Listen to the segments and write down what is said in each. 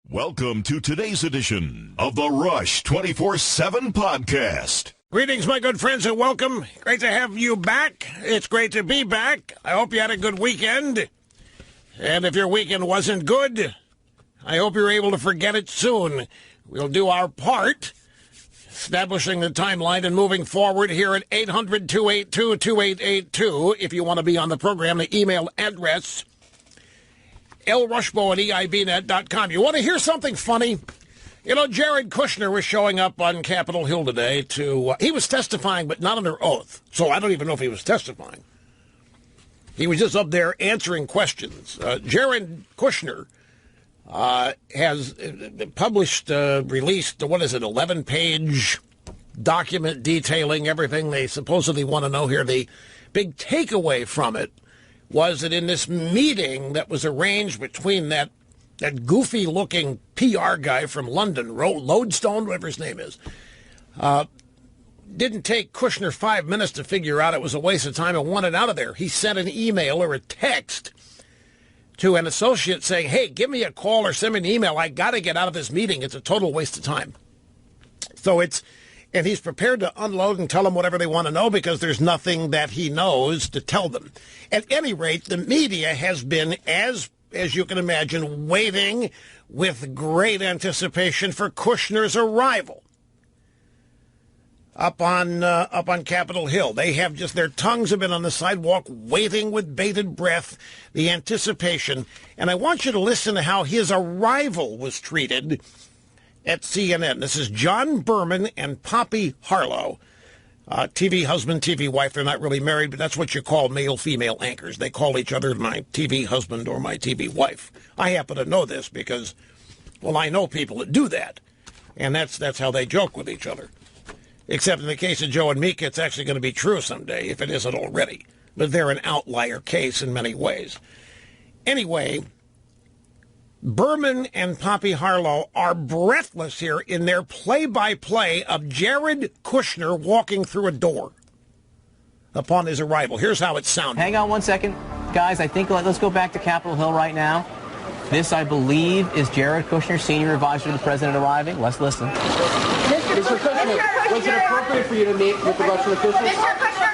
Welcome to today's edition of the Rush 24/7 podcast. Greetings, my good friends, and welcome. Great to have you back. It's great to be back. I hope you had a good weekend. And if your weekend wasn't good, I hope you're able to forget it soon. We'll do our part, establishing the timeline and moving forward here at 800-282-2882. If you want to be on the program, the email address, lrushbo@eibnet.com. You want to hear something funny? You know, Jared Kushner was showing up on Capitol Hill today he was testifying, but not under oath. So I don't even know if he was testifying. He was just up there answering questions. Jared Kushner has released, 11-page document detailing everything they supposedly want to know here. The big takeaway from it was that in this meeting that was arranged between that goofy-looking PR guy from London, Lodestone, whatever his name is, didn't take Kushner 5 minutes to figure out it was a waste of time and wanted out of there. He sent an email or a text to an associate saying, hey, give me a call or send me an email. I got to get out of this meeting. It's a total waste of time. And he's prepared to unload and tell them whatever they want to know because there's nothing that he knows to tell them. At any rate, the media has been, as you can imagine, waiting with great anticipation for Kushner's arrival up on Capitol Hill. They have their tongues have been on the sidewalk waiting with bated breath, the anticipation. And I want you to listen to how his arrival was treated at CNN. This is John Berman and Poppy Harlow, TV husband, TV wife. They're not really married, but that's what you call male-female anchors. They call each other my TV husband or my TV wife. I happen to know this because, well, I know people that do that, and that's how they joke with each other. Except in the case of Joe and Mika, it's actually going to be true someday, if it isn't already. But they're an outlier case in many ways. Anyway, Berman and Poppy Harlow are breathless here in their play-by-play of Jared Kushner walking through a door upon his arrival. Here's how it sounded. Hang on one second. Guys, I think let's go back to Capitol Hill right now. This, I believe, is Jared Kushner, senior advisor to the president, arriving. Let's listen. Mr. Kushner, was it appropriate for you to meet with the Russian officials? Mr. Kushner,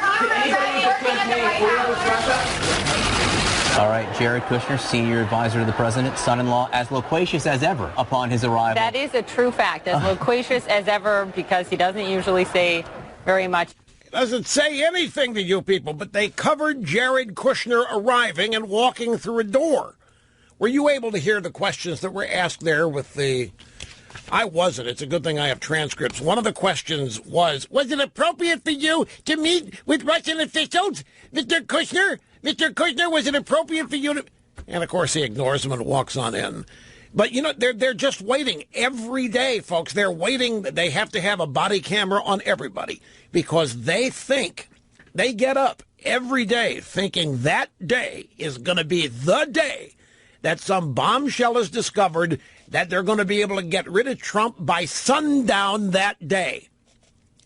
all right, Jared Kushner, senior advisor to the president, son-in-law, as loquacious as ever upon his arrival. That is a true fact, as loquacious as ever, because he doesn't usually say very much. Doesn't say anything to you people, but they covered Jared Kushner arriving and walking through a door. Were you able to hear the questions that were asked there with the... I wasn't. It's a good thing I have transcripts. One of the questions was it appropriate for you to meet with Russian officials, Mr. Kushner? Mr. Kushner, was it appropriate for you to... And, of course, he ignores him and walks on in. But, you know, they're just waiting every day, folks. They're waiting. They have to have a body camera on everybody because they think, they get up every day thinking that day is going to be the day that some bombshell is discovered that they're going to be able to get rid of Trump by sundown that day.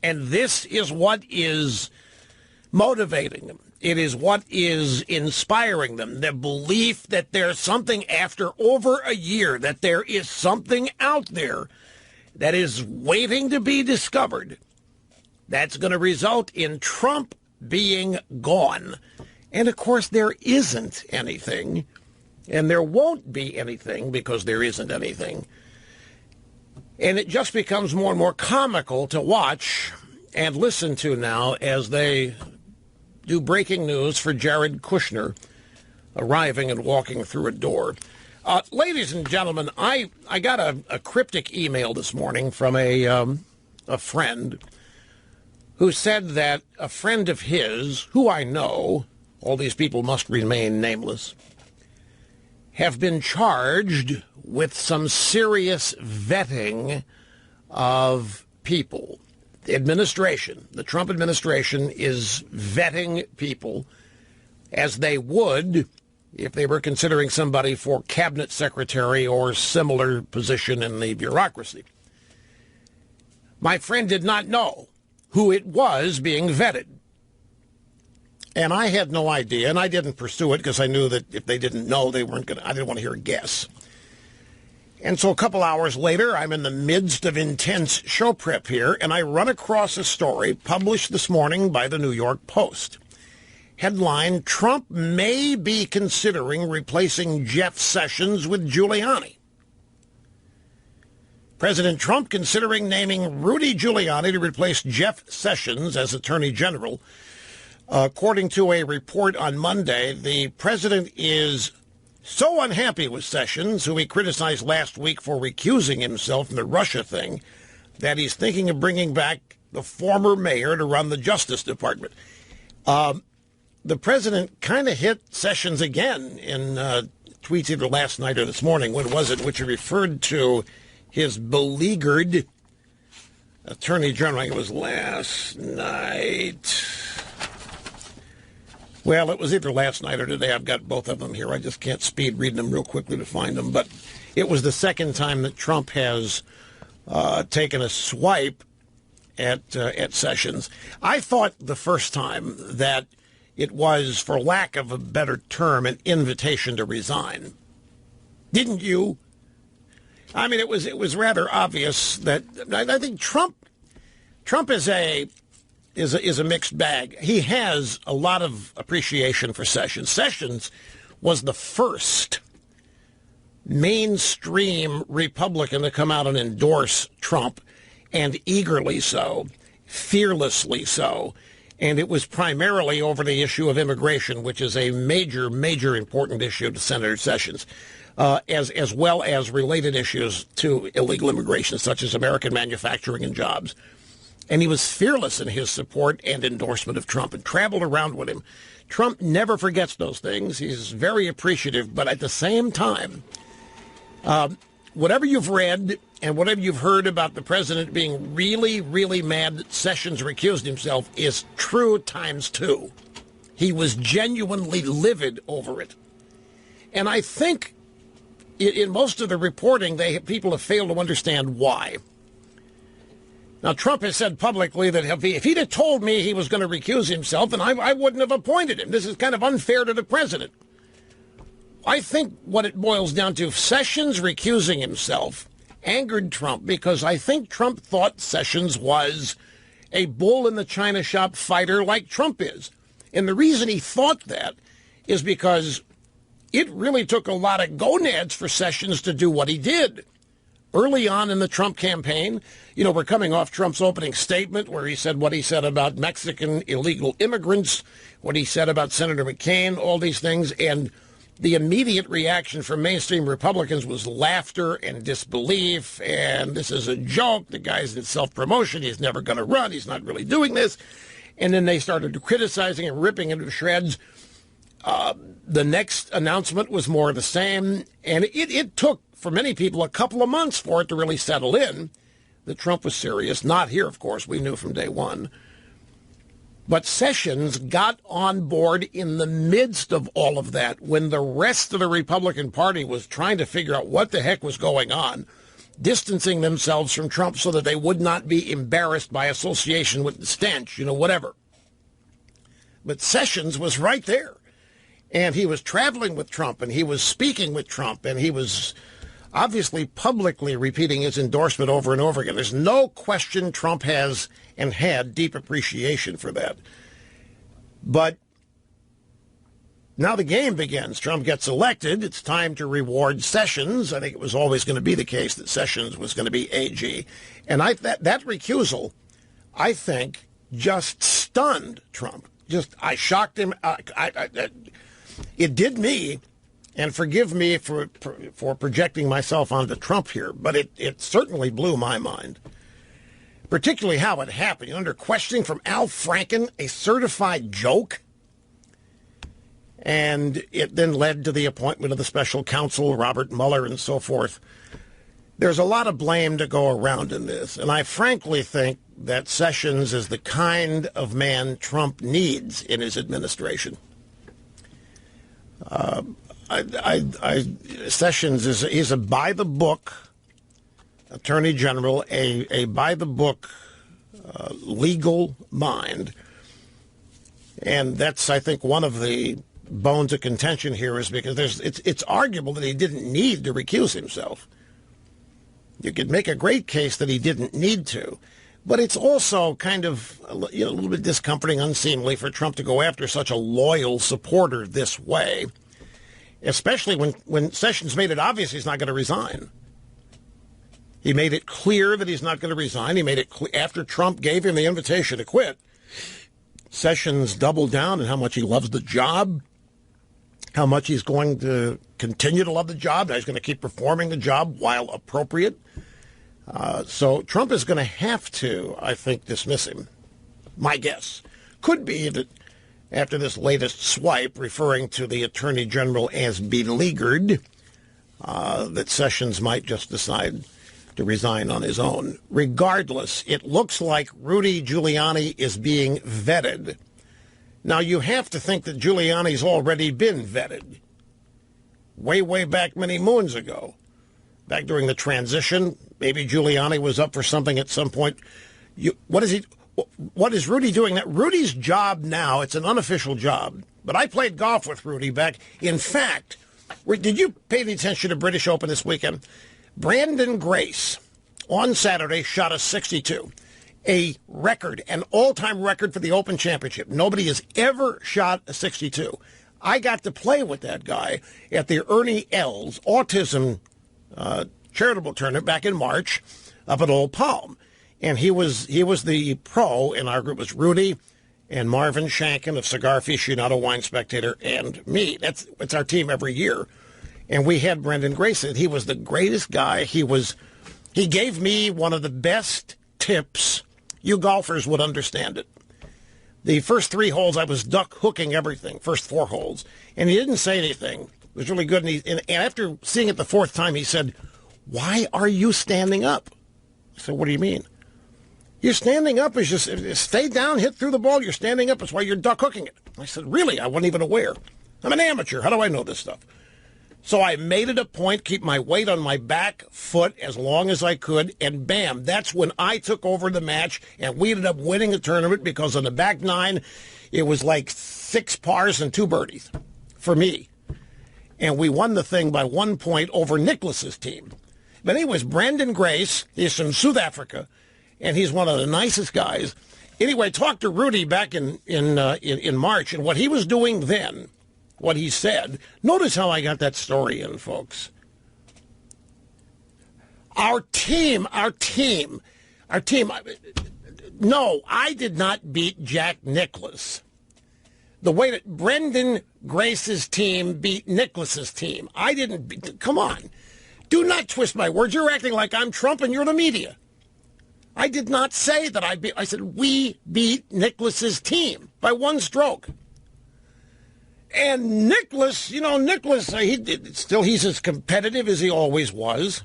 And this is what is motivating them. It is what is inspiring them, the belief that there's something after over a year, that there is something out there that is waiting to be discovered that's going to result in Trump being gone. And, of course, there isn't anything, and there won't be anything because there isn't anything. And it just becomes more and more comical to watch and listen to now as they do breaking news for Jared Kushner arriving and walking through a door. Ladies and gentlemen, I got a cryptic email this morning from a friend who said that a friend of his, who I know, all these people must remain nameless, have been charged with some serious vetting of people. The Trump administration is vetting people as they would if they were considering somebody for cabinet secretary or similar position in the bureaucracy. My friend did not know who it was being vetted. And I had no idea, and I didn't pursue it because I knew that if they didn't know, they weren't going to, I didn't want to hear a guess. And so a couple hours later, I'm in the midst of intense show prep here, and I run across a story published this morning by the New York Post. Headline, Trump may be considering replacing Jeff Sessions with Giuliani. President Trump considering naming Rudy Giuliani to replace Jeff Sessions as Attorney General. According to a report on Monday, the president is so unhappy with Sessions, who he criticized last week for recusing himself from the Russia thing, that he's thinking of bringing back the former mayor to run the Justice Department. The president kind of hit Sessions again in tweets either last night or this morning. When was it? Which he referred to his beleaguered attorney general. It was last night. Well, it was either last night or today. I've got both of them here. I just can't speed reading them real quickly to find them. But it was the second time that Trump has taken a swipe at Sessions. I thought the first time that it was, for lack of a better term, an invitation to resign. Didn't you? I mean, it was rather obvious that I think Trump is a mixed bag. He has a lot of appreciation for Sessions. Sessions was the first mainstream Republican to come out and endorse Trump, and eagerly so, fearlessly so. And it was primarily over the issue of immigration, which is a major, major important issue to Senator Sessions, as well as related issues to illegal immigration, such as American manufacturing and jobs. And he was fearless in his support and endorsement of Trump and traveled around with him. Trump never forgets those things. He's very appreciative. But at the same time, whatever you've read and whatever you've heard about the president being really, really mad that Sessions recused himself is true times two. He was genuinely livid over it. And I think in most of the reporting, people have failed to understand why. Now, Trump has said publicly that if he'd have told me he was going to recuse himself, then I wouldn't have appointed him. This is kind of unfair to the president. I think what it boils down to, Sessions recusing himself angered Trump because I think Trump thought Sessions was a bull in the china shop fighter like Trump is. And the reason he thought that is because it really took a lot of gonads for Sessions to do what he did. Early on in the Trump campaign, we're coming off Trump's opening statement where he said what he said about Mexican illegal immigrants, what he said about Senator McCain, all these things, and the immediate reaction from mainstream Republicans was laughter and disbelief, and this is a joke. The guy's in self-promotion. He's never going to run. He's not really doing this. And then they started criticizing and ripping him to shreds. The next announcement was more of the same, and it took, for many people, a couple of months for it to really settle in that Trump was serious. Not here, of course. We knew from day one. But Sessions got on board in the midst of all of that when the rest of the Republican Party was trying to figure out what the heck was going on, distancing themselves from Trump so that they would not be embarrassed by association with the stench, whatever. But Sessions was right there. And he was traveling with Trump, and he was speaking with Trump, and he was obviously publicly repeating his endorsement over and over again. There's no question Trump has and had deep appreciation for that. But now the game begins. Trump gets elected. It's time to reward Sessions. I think it was always going to be the case that Sessions was going to be AG. And that recusal, I think, just stunned Trump. I shocked him. It did me, and forgive me for projecting myself onto Trump here, but it certainly blew my mind. Particularly how it happened. Under questioning from Al Franken, a certified joke. And it then led to the appointment of the special counsel, Robert Mueller, and so forth. There's a lot of blame to go around in this, and I frankly think that Sessions is the kind of man Trump needs in his administration. Sessions is a by-the-book attorney general, a by-the-book legal mind, and that's, I think, one of the bones of contention here is because it's arguable that he didn't need to recuse himself. You could make a great case that he didn't need to. But it's also kind of a little bit discomforting, unseemly for Trump to go after such a loyal supporter this way, especially when Sessions made it obvious he's not going to resign. He made it clear that he's not going to resign. He made it clear after Trump gave him the invitation to quit. Sessions doubled down on how much he loves the job, how much he's going to continue to love the job, how he's going to keep performing the job while appropriate. So Trump is going to have to, I think, dismiss him. My guess could be that after this latest swipe referring to the Attorney General as beleaguered, that Sessions might just decide to resign on his own. Regardless, it looks like Rudy Giuliani is being vetted. Now, you have to think that Giuliani's already been vetted. Way back many moons ago. Back during the transition, maybe Giuliani was up for something at some point. What is Rudy doing now? Rudy's job now, it's an unofficial job, but I played golf with Rudy back. In fact, did you pay the attention to British Open this weekend? Brandon Grace on Saturday shot a 62, a record, an all-time record for the Open Championship. Nobody has ever shot a 62. I got to play with that guy at the Ernie Els Autism charitable tournament back in March up at Old Palm. And he was the pro, and our group was Rudy and Marvin Shankin of Cigar Aficionado, Wine Spectator, and me. It's our team every year. And we had Brendan Grace. He was the greatest guy. He gave me one of the best tips. You golfers would understand it. The first 3 holes, I was duck hooking everything, first 4 holes. And he didn't say anything. It was really good. And after seeing it the 4th time, he said, "Why are you standing up?" I said, "What do you mean?" "You're standing up is just stay down, hit through the ball. You're standing up. That's why you're duck hooking it." I said, "Really? I wasn't even aware. I'm an amateur. How do I know this stuff?" So I made it a point, keep my weight on my back foot as long as I could, and bam, that's when I took over the match, and we ended up winning the tournament because on the back 9, it was like 6 pars and 2 birdies for me. And we won the thing by 1 point over Nicholas's team. But anyways, Brandon Grace, he's from South Africa, and he's one of the nicest guys. Anyway, talked to Rudy back in March, and what he was doing then, what he said. Notice how I got that story in, folks. Our team. No, I did not beat Jack Nicklaus. The way that Brendan Grace's team beat Nicklaus's team. I didn't beat. Come on. Do not twist my words. You're acting like I'm Trump and you're the media. I did not say that I beat. I said we beat Nicklaus's team by 1 stroke. And Nicholas, he's as competitive as he always was.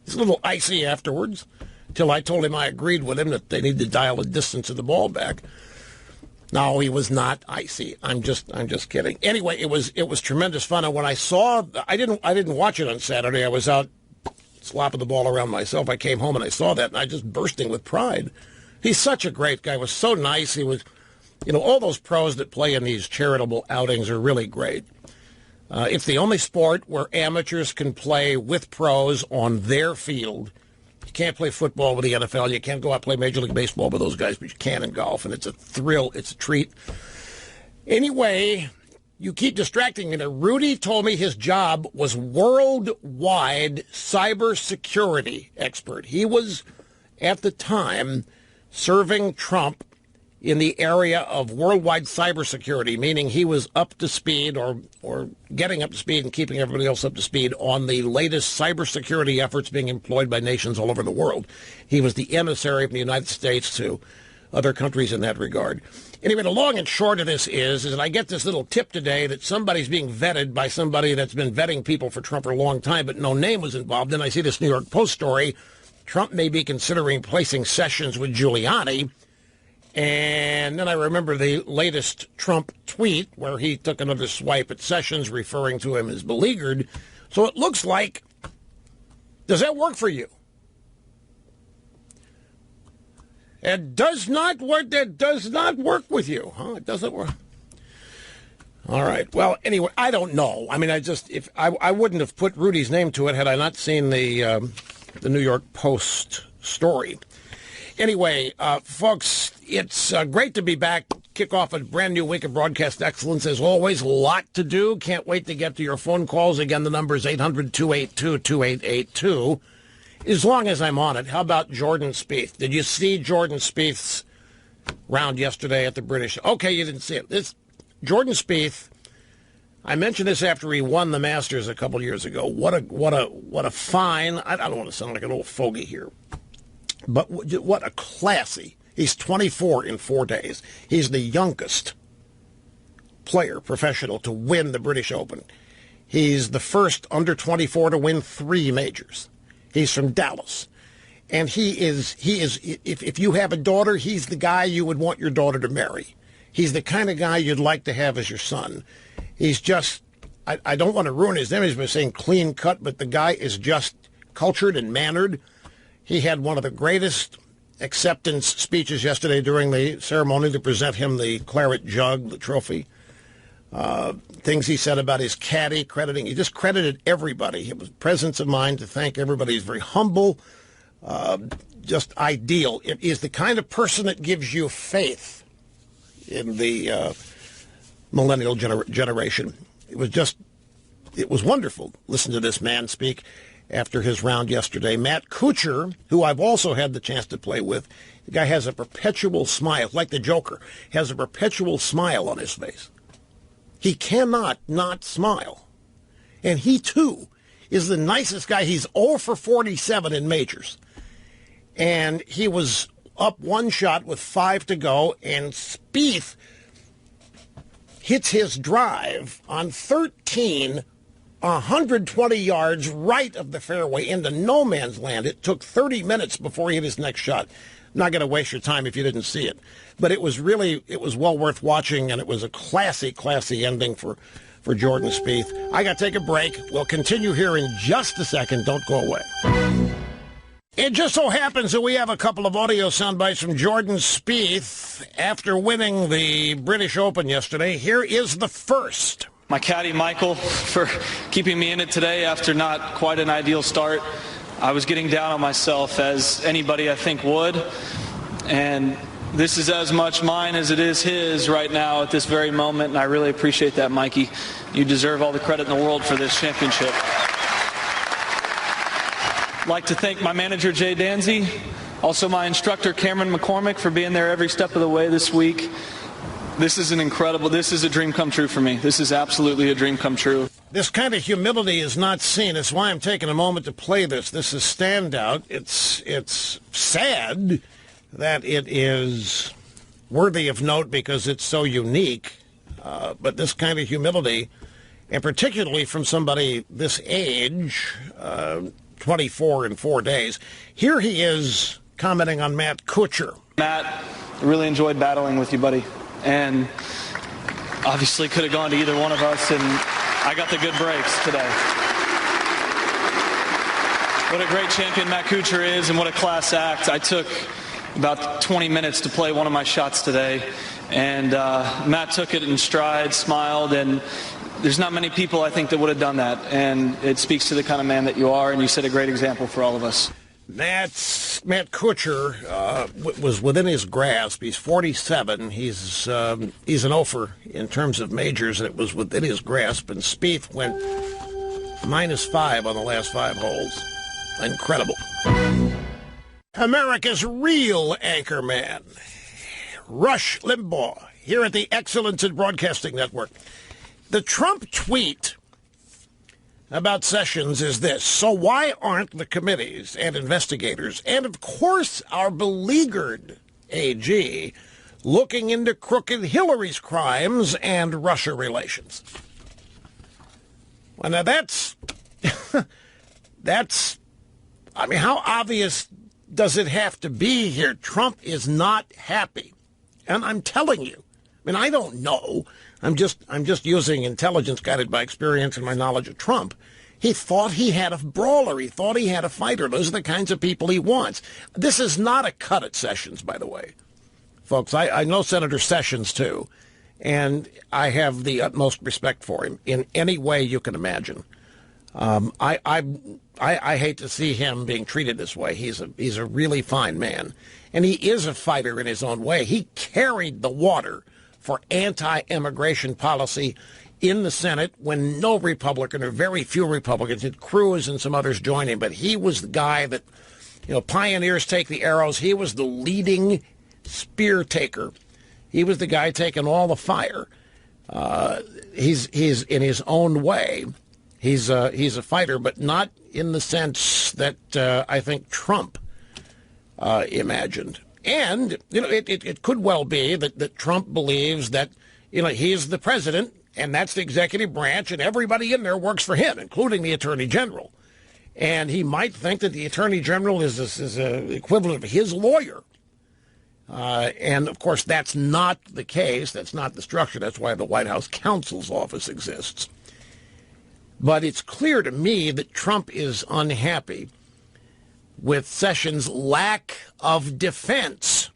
He's a little icy afterwards, till I told him I agreed with him that they need to dial the distance of the ball back. No, he was not icy. I'm just kidding. Anyway, it was tremendous fun. And when I saw, I didn't watch it on Saturday. I was out slopping the ball around myself. I came home and I saw that, and I just bursting with pride. He's such a great guy. He was so nice. He was. All those pros that play in these charitable outings are really great. It's the only sport where amateurs can play with pros on their field. You can't play football with the NFL. You can't go out and play Major League Baseball with those guys, but you can in golf, and it's a thrill. It's a treat. Anyway, you keep distracting me. Rudy told me his job was worldwide cybersecurity expert. He was, at the time, serving Trump in the area of worldwide cybersecurity, meaning he was up to speed or getting up to speed and keeping everybody else up to speed on the latest cybersecurity efforts being employed by nations all over the world. He was the emissary from the United States to other countries in that regard. Anyway, the long and short of this is that I get this little tip today that somebody's being vetted by somebody that's been vetting people for Trump for a long time, but no name was involved. Then I see this New York Post story. Trump may be considering placing Sessions with Giuliani. And then I remember the latest Trump tweet where he took another swipe at Sessions, referring to him as beleaguered. So it looks like, does that work for you? It does not work. That does not work with you, huh? It doesn't work. All right. Well, anyway, I don't know. I mean, I wouldn't have put Rudy's name to it had I not seen the the New York Post story. Anyway, folks, it's great to be back. Kick off a brand new week of broadcast excellence. As always, a lot to do. Can't wait to get to your phone calls. Again, the number is 800-282-2882. As long as I'm on it, how about Jordan Spieth? Did you see Jordan Spieth's round yesterday at the British? Okay, you didn't see it. This Jordan Spieth, I mentioned this after he won the Masters a couple years ago. What a fine. I don't want to sound like an old fogey here, but what a classy. He's 24 in 4 days. He's the youngest player, professional, to win the British Open. He's the first under 24 to win 3 majors. He's from Dallas. And he is, if you have a daughter, he's the guy you would want your daughter to marry. He's the kind of guy you'd like to have as your son. He's just, I don't want to ruin his image by saying clean cut, but the guy is just cultured and mannered. He had one of the greatest acceptance speeches yesterday during the ceremony to present him the claret jug, the trophy. Things he said about his caddy, he just credited everybody. It was presence of mind to thank everybody. He's very humble, just ideal. It is the kind of person that gives you faith in the millennial generation. It was wonderful. Listen to this man speak after his round yesterday. Matt Kuchar, who I've also had the chance to play with, the guy has a perpetual smile, like the Joker, has a perpetual smile on his face. He cannot not smile. And he, too, is the nicest guy. He's 0 for 47 in majors. And he was up 1 shot with 5 to go, and Spieth hits his drive on 13, 120 yards right of the fairway into no man's land. It took 30 minutes before he hit his next shot. I'm not going to waste your time if you didn't see it. But it was well worth watching, and it was a classy ending for Jordan Spieth. I got to take a break. We'll continue here in just a second. Don't go away. It just so happens that we have a couple of audio sound bites from Jordan Spieth after winning the British Open yesterday. Here is the first. My caddy, Michael, for keeping me in it today after not quite an ideal start. I was getting down on myself, as anybody I think would, and this is as much mine as it is his right now at this very moment, and I really appreciate that, Mikey. You deserve all the credit in the world for this championship. I'd like to thank my manager, Jay Danzy, also my instructor, Cameron McCormick, for being there every step of the way this week. This is a dream come true for me. This is absolutely a dream come true. This kind of humility is not seen. That's why I'm taking a moment to play this. This is standout. It's sad that it is worthy of note because it's so unique. But this kind of humility, and particularly from somebody this age, 24 in 4 days, here he is commenting on Matt Kuchar. Matt, I really enjoyed battling with you, buddy. And obviously could have gone to either one of us, and I got the good breaks today. What a great champion Matt Kuchar is, and what a class act. I took about 20 minutes to play one of my shots today, and Matt took it in stride, smiled, and there's not many people I think that would have done that, and it speaks to the kind of man that you are, and you set a great example for all of us. Matt Kuchar was within his grasp. He's 47. He's an offer in terms of majors, and it was within his grasp. And Spieth went -5 on the last 5 holes. Incredible. America's real anchor man, Rush Limbaugh, here at the Excellence in Broadcasting Network. The Trump tweet about Sessions is this: so why aren't the committees and investigators, and of course our beleaguered AG, looking into crooked Hillary's crimes and Russia relations? Well, now that's, I mean, how obvious does it have to be here? Trump is not happy. And I'm telling you, I mean, I don't know. I'm just using intelligence guided by experience and my knowledge of Trump. He thought he had a brawler. He thought he had a fighter. Those are the kinds of people he wants. This is not a cut at Sessions, by the way. Folks, I know Senator Sessions, too, and I have the utmost respect for him in any way you can imagine. I hate to see him being treated this way. He's a really fine man, and he is a fighter in his own way. He carried the water for anti-immigration policy in the Senate when no Republican or very few Republicans, and Cruz and some others joined him, but he was the guy that, pioneers take the arrows. He was the leading spear taker. He was the guy taking all the fire. He's in his own way. He's a fighter, but not in the sense that I think Trump imagined. And it could well be that Trump believes that he's the president and that's the executive branch, and everybody in there works for him, including the Attorney General. And he might think that the Attorney General is the equivalent of his lawyer. And, of course, that's not the case. That's not the structure. That's why the White House counsel's office exists. But it's clear to me that Trump is unhappy with Sessions' lack of defense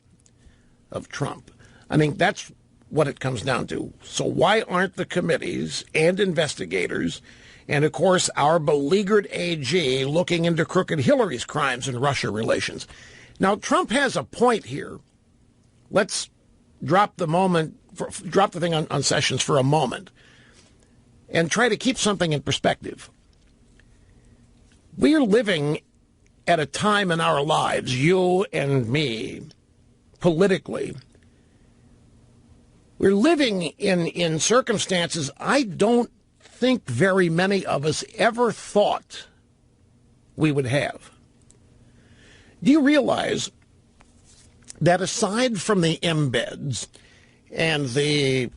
of Trump. I mean, that's what it comes down to. So why aren't the committees and investigators and, of course, our beleaguered AG looking into crooked Hillary's crimes and Russia relations? Now, Trump has a point here. Let's drop the thing on Sessions for a moment and try to keep something in perspective. We are living at a time in our lives, you and me, politically. We're living in circumstances I don't think very many of us ever thought we would have. Do you realize that aside from the embeds and the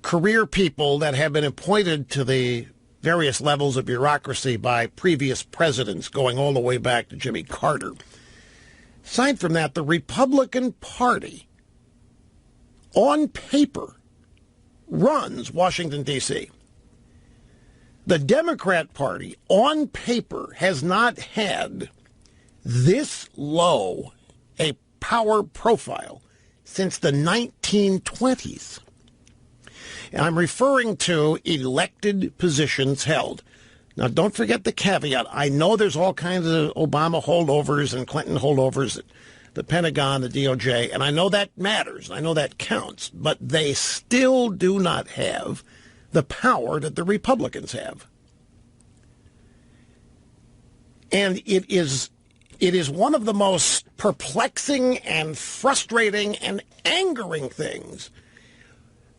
career people that have been appointed to the various levels of bureaucracy by previous presidents going all the way back to Jimmy Carter, aside from that, the Republican Party, on paper, runs Washington, D.C. The Democrat Party, on paper, has not had this low a power profile since the 1920s. And I'm referring to elected positions held. Now, don't forget the caveat. I know there's all kinds of Obama holdovers and Clinton holdovers at the Pentagon, the DOJ, and I know that matters. I know that counts. But they still do not have the power that the Republicans have. And it is one of the most perplexing and frustrating and angering things.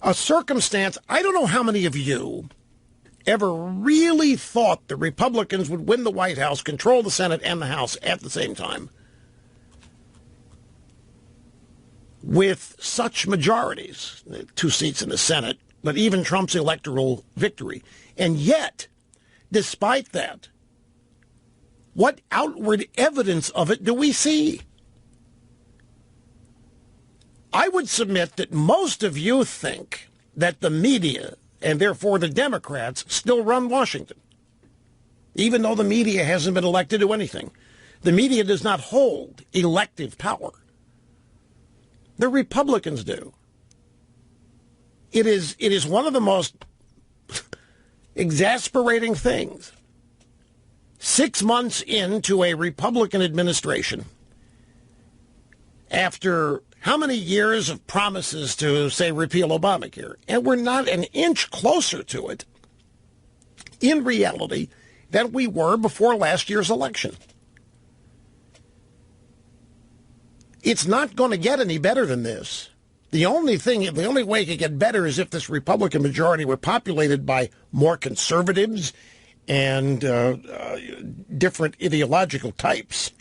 A circumstance, I don't know how many of you ever really thought the Republicans would win the White House, control the Senate and the House at the same time with such majorities, 2 seats in the Senate, but even Trump's electoral victory. And yet, despite that, what outward evidence of it do we see? I would submit that most of you think that the media, and therefore the Democrats, still run Washington, even though the media hasn't been elected to anything. The media does not hold elective power. The Republicans do. It is one of the most exasperating things. 6 months into a Republican administration, after how many years of promises to, say, repeal Obamacare, and we're not an inch closer to it in reality than we were before last year's election. It's not going to get any better than this. The only way it could get better is if this Republican majority were populated by more conservatives and different ideological types.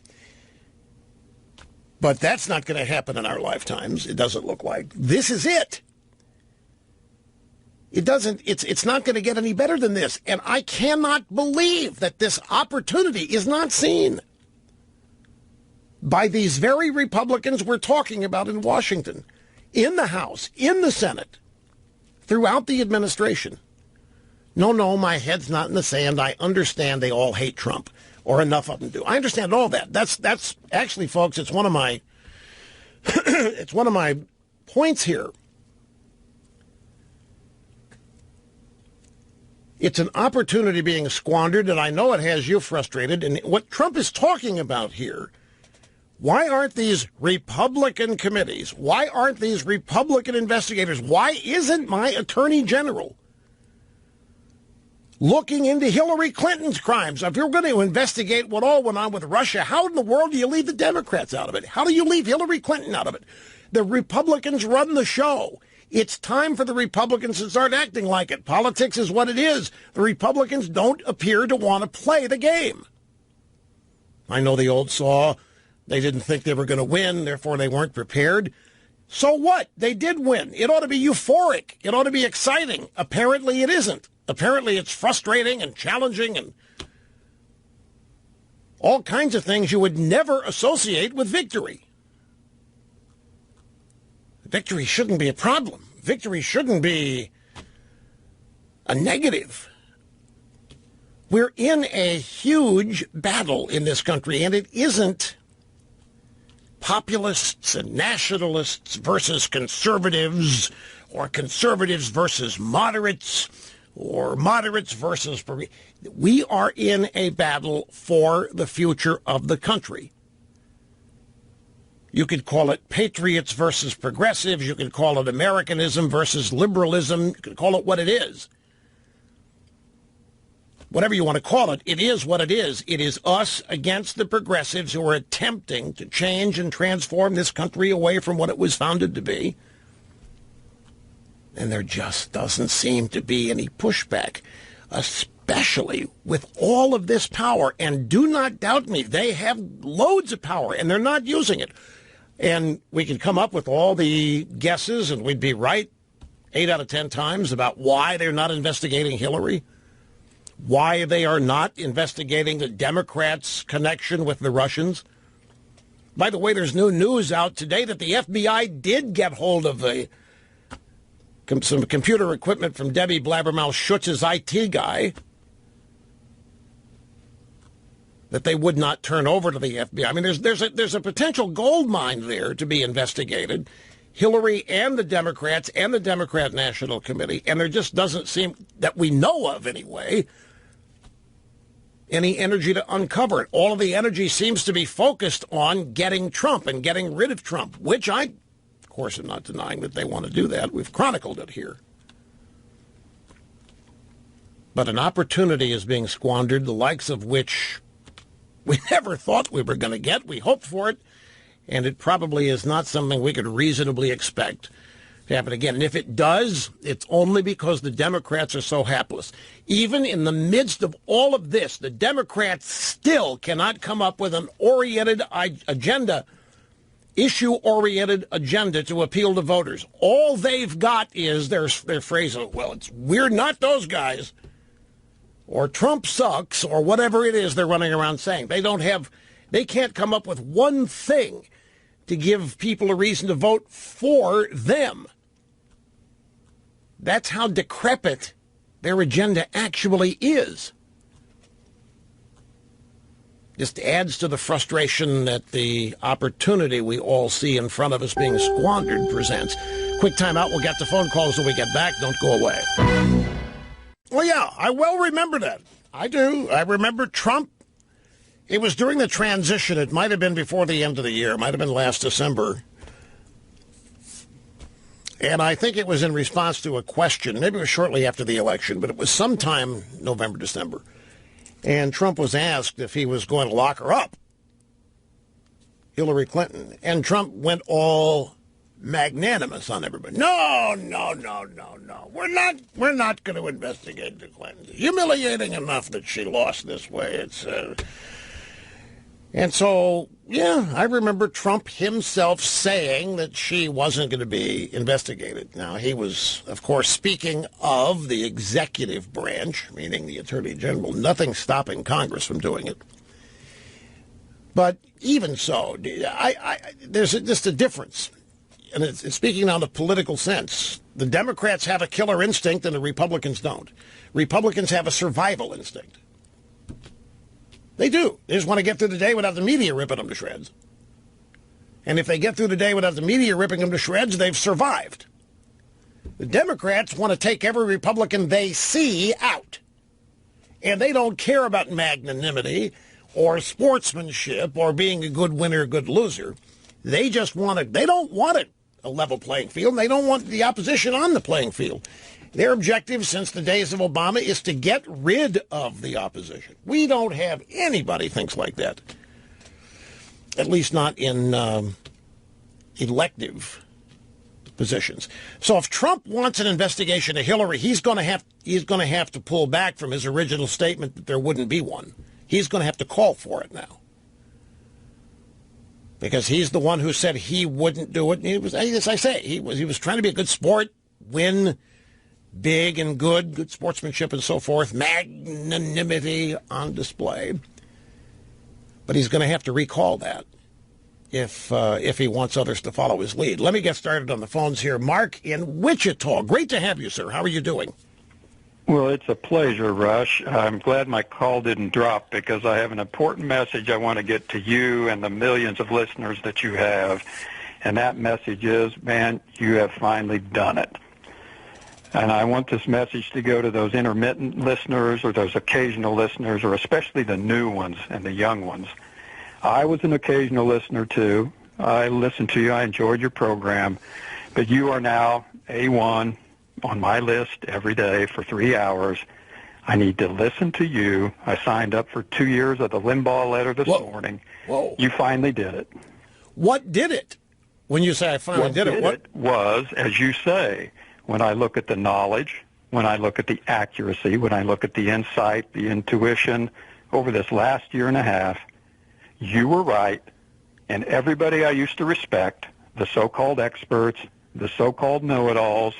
But that's not going to happen in our lifetimes. It doesn't look like. This is it. It's not going to get any better than this. And I cannot believe that this opportunity is not seen by these very Republicans we're talking about in Washington, in the House, in the Senate, throughout the administration. No, my head's not in the sand. I understand they all hate Trump, or enough of them do. I understand all that. That's actually, folks, it's one of my points here. It's an opportunity being squandered, and I know it has you frustrated. And what Trump is talking about here, why aren't these Republican committees, why aren't these Republican investigators, why isn't my attorney general looking into Hillary Clinton's crimes? If you're going to investigate what all went on with Russia, how in the world do you leave the Democrats out of it? How do you leave Hillary Clinton out of it? The Republicans run the show. It's time for the Republicans to start acting like it. Politics is what it is. The Republicans don't appear to want to play the game. I know the old saw, they didn't think they were going to win, therefore they weren't prepared. So what? They did win. It ought to be euphoric. It ought to be exciting. Apparently it isn't. Apparently it's frustrating and challenging and all kinds of things you would never associate with victory. Victory shouldn't be a problem. Victory shouldn't be a negative. We're in a huge battle in this country, and it isn't populists and nationalists versus conservatives, or conservatives versus moderates, or moderates versus... We are in a battle for the future of the country. You could call it patriots versus progressives. You could call it Americanism versus liberalism. You could call it what it is. Whatever you want to call it, it is what it is. It is us against the progressives who are attempting to change and transform this country away from what it was founded to be. And there just doesn't seem to be any pushback, especially with all of this power. And do not doubt me, they have loads of power, and they're not using it. And we could come up with all the guesses, and we'd be right 8 out of 10 times about why they're not investigating Hillary, why they are not investigating the Democrats' connection with the Russians. By the way, there's new news out today that the FBI did get hold of some computer equipment from Debbie Blabbermouth Schutz's IT guy that they would not turn over to the FBI. I mean, there's a potential gold mine there to be investigated. Hillary and the Democrats and the Democrat National Committee, and there just doesn't seem, that we know of anyway, any energy to uncover it. All of the energy seems to be focused on getting Trump and getting rid of Trump, which I, of course, am not denying that they want to do that. We've chronicled it here. But an opportunity is being squandered, the likes of which we never thought we were going to get. We hoped for it, and it probably is not something we could reasonably expect to happen again. And if it does, it's only because the Democrats are so hapless. Even in the midst of all of this, the Democrats still cannot come up with an oriented agenda, issue-oriented agenda to appeal to voters. All they've got is their phrase of, well, we're not those guys, or Trump sucks, or whatever it is they're running around saying. They can't come up with one thing to give people a reason to vote for them. That's how decrepit their agenda actually is. Just adds to the frustration that the opportunity we all see in front of us being squandered presents. Quick time out. We'll get to phone calls when we get back. Don't go away. Well, yeah, I well remember that. I do. I remember Trump. It was during the transition. It might have been before the end of the year. It might have been last December. And I think it was in response to a question. Maybe it was shortly after the election, but it was sometime November, December. And Trump was asked if he was going to lock her up, Hillary Clinton. And Trump went all magnanimous on everybody. No. We're not going to investigate the Clintons. Humiliating enough that she lost this way. And so, yeah, I remember Trump himself saying that she wasn't going to be investigated. Now, he was, of course, speaking of the executive branch, meaning the Attorney General. Nothing stopping Congress from doing it. But even so, there's just a difference. And it's speaking now in the political sense. The Democrats have a killer instinct and the Republicans don't. Republicans have a survival instinct. They do. They just want to get through the day without the media ripping them to shreds. And if they get through the day without the media ripping them to shreds, they've survived. The Democrats want to take every Republican they see out. And they don't care about magnanimity or sportsmanship or being a good winner, good loser. They just want it. They don't want it a level playing field. And they don't want the opposition on the playing field. Their objective since the days of Obama is to get rid of the opposition. We don't have anybody thinks like that. At least not in elective positions. So if Trump wants an investigation of Hillary, he's going to have to pull back from his original statement that there wouldn't be one. He's going to have to call for it now. Because he's the one who said he wouldn't do it. And he was, as I say, he was trying to be a good sport, win big and good sportsmanship and so forth, magnanimity on display. But he's going to have to recall that if he wants others to follow his lead. Let me get started on the phones here. Mark in Wichita. Great to have you, sir. How are you doing? Well, it's a pleasure, Rush. I'm glad my call didn't drop because I have an important message I want to get to you and the millions of listeners that you have. And that message is, man, you have finally done it. And I want this message to go to those intermittent listeners or those occasional listeners or especially the new ones and the young ones. I was an occasional listener, too. I listened to you. I enjoyed your program. But you are now A1 on my list every day for 3 hours. I need to listen to you. I signed up for 2 years of the Limbaugh letter this morning. Whoa. You finally did it. What did it? When you say I finally did it, what was, as you say, when I look at the knowledge, when I look at the accuracy, when I look at the insight, the intuition over this last year and a half, you were right, and everybody I used to respect, the so-called experts, the so-called know-it-alls,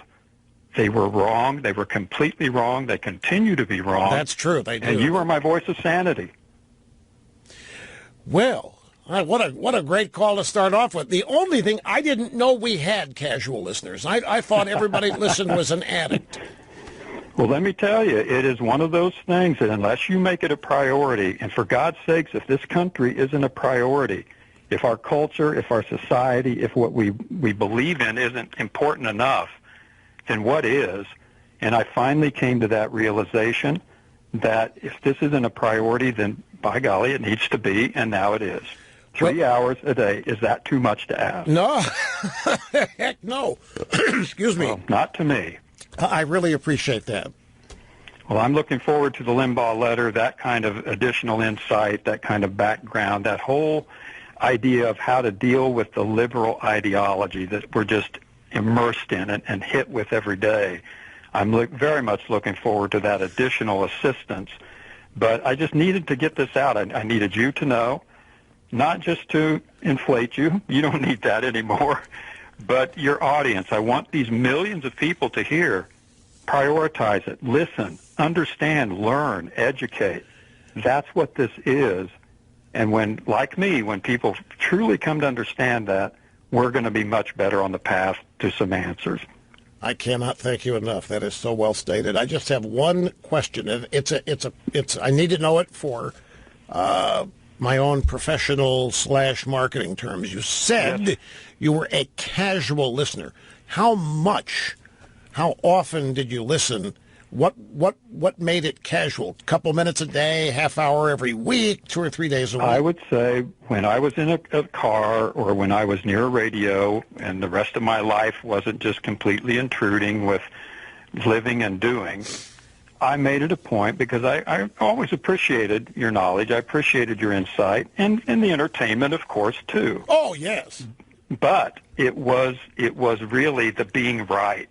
they were wrong. They were completely wrong. They continue to be wrong. That's true. They do. And you are my voice of sanity. Well, what a great call to start off with. The only thing, I didn't know we had casual listeners. I thought everybody listened was an addict. Well, let me tell you, it is one of those things that unless you make it a priority, and for God's sakes, if this country isn't a priority, if our culture, if our society, if what we believe in isn't important enough, then what is? And I finally came to that realization that if this isn't a priority, then by golly, it needs to be, and now it is. 3 hours a day, is that too much to ask? No. Heck no. Excuse me. Well, not to me. I really appreciate that. Well, I'm looking forward to the Limbaugh letter, that kind of additional insight, that kind of background, that whole idea of how to deal with the liberal ideology that we're just immersed in and hit with every day. I'm very much looking forward to that additional assistance. But I just needed to get this out. I needed you to know, not just to inflate you. You don't need that anymore. But your audience, I want these millions of people to hear, prioritize it, listen, understand, learn, educate. That's what this is. And when, like me, when people truly come to understand that, we're going to be much better on the path to some answers. I cannot thank you enough. That is so well stated. I just have one question. I need to know it for my own professional / marketing terms. You said you were a casual listener. How often did you listen? What made it casual? A couple minutes a day, half hour every week, 2 or 3 days a week? I would say when I was in a car or when I was near a radio and the rest of my life wasn't just completely intruding with living and doing, I made it a point because I always appreciated your knowledge. I appreciated your insight and the entertainment, of course, too. Oh, yes. But it was really the being right.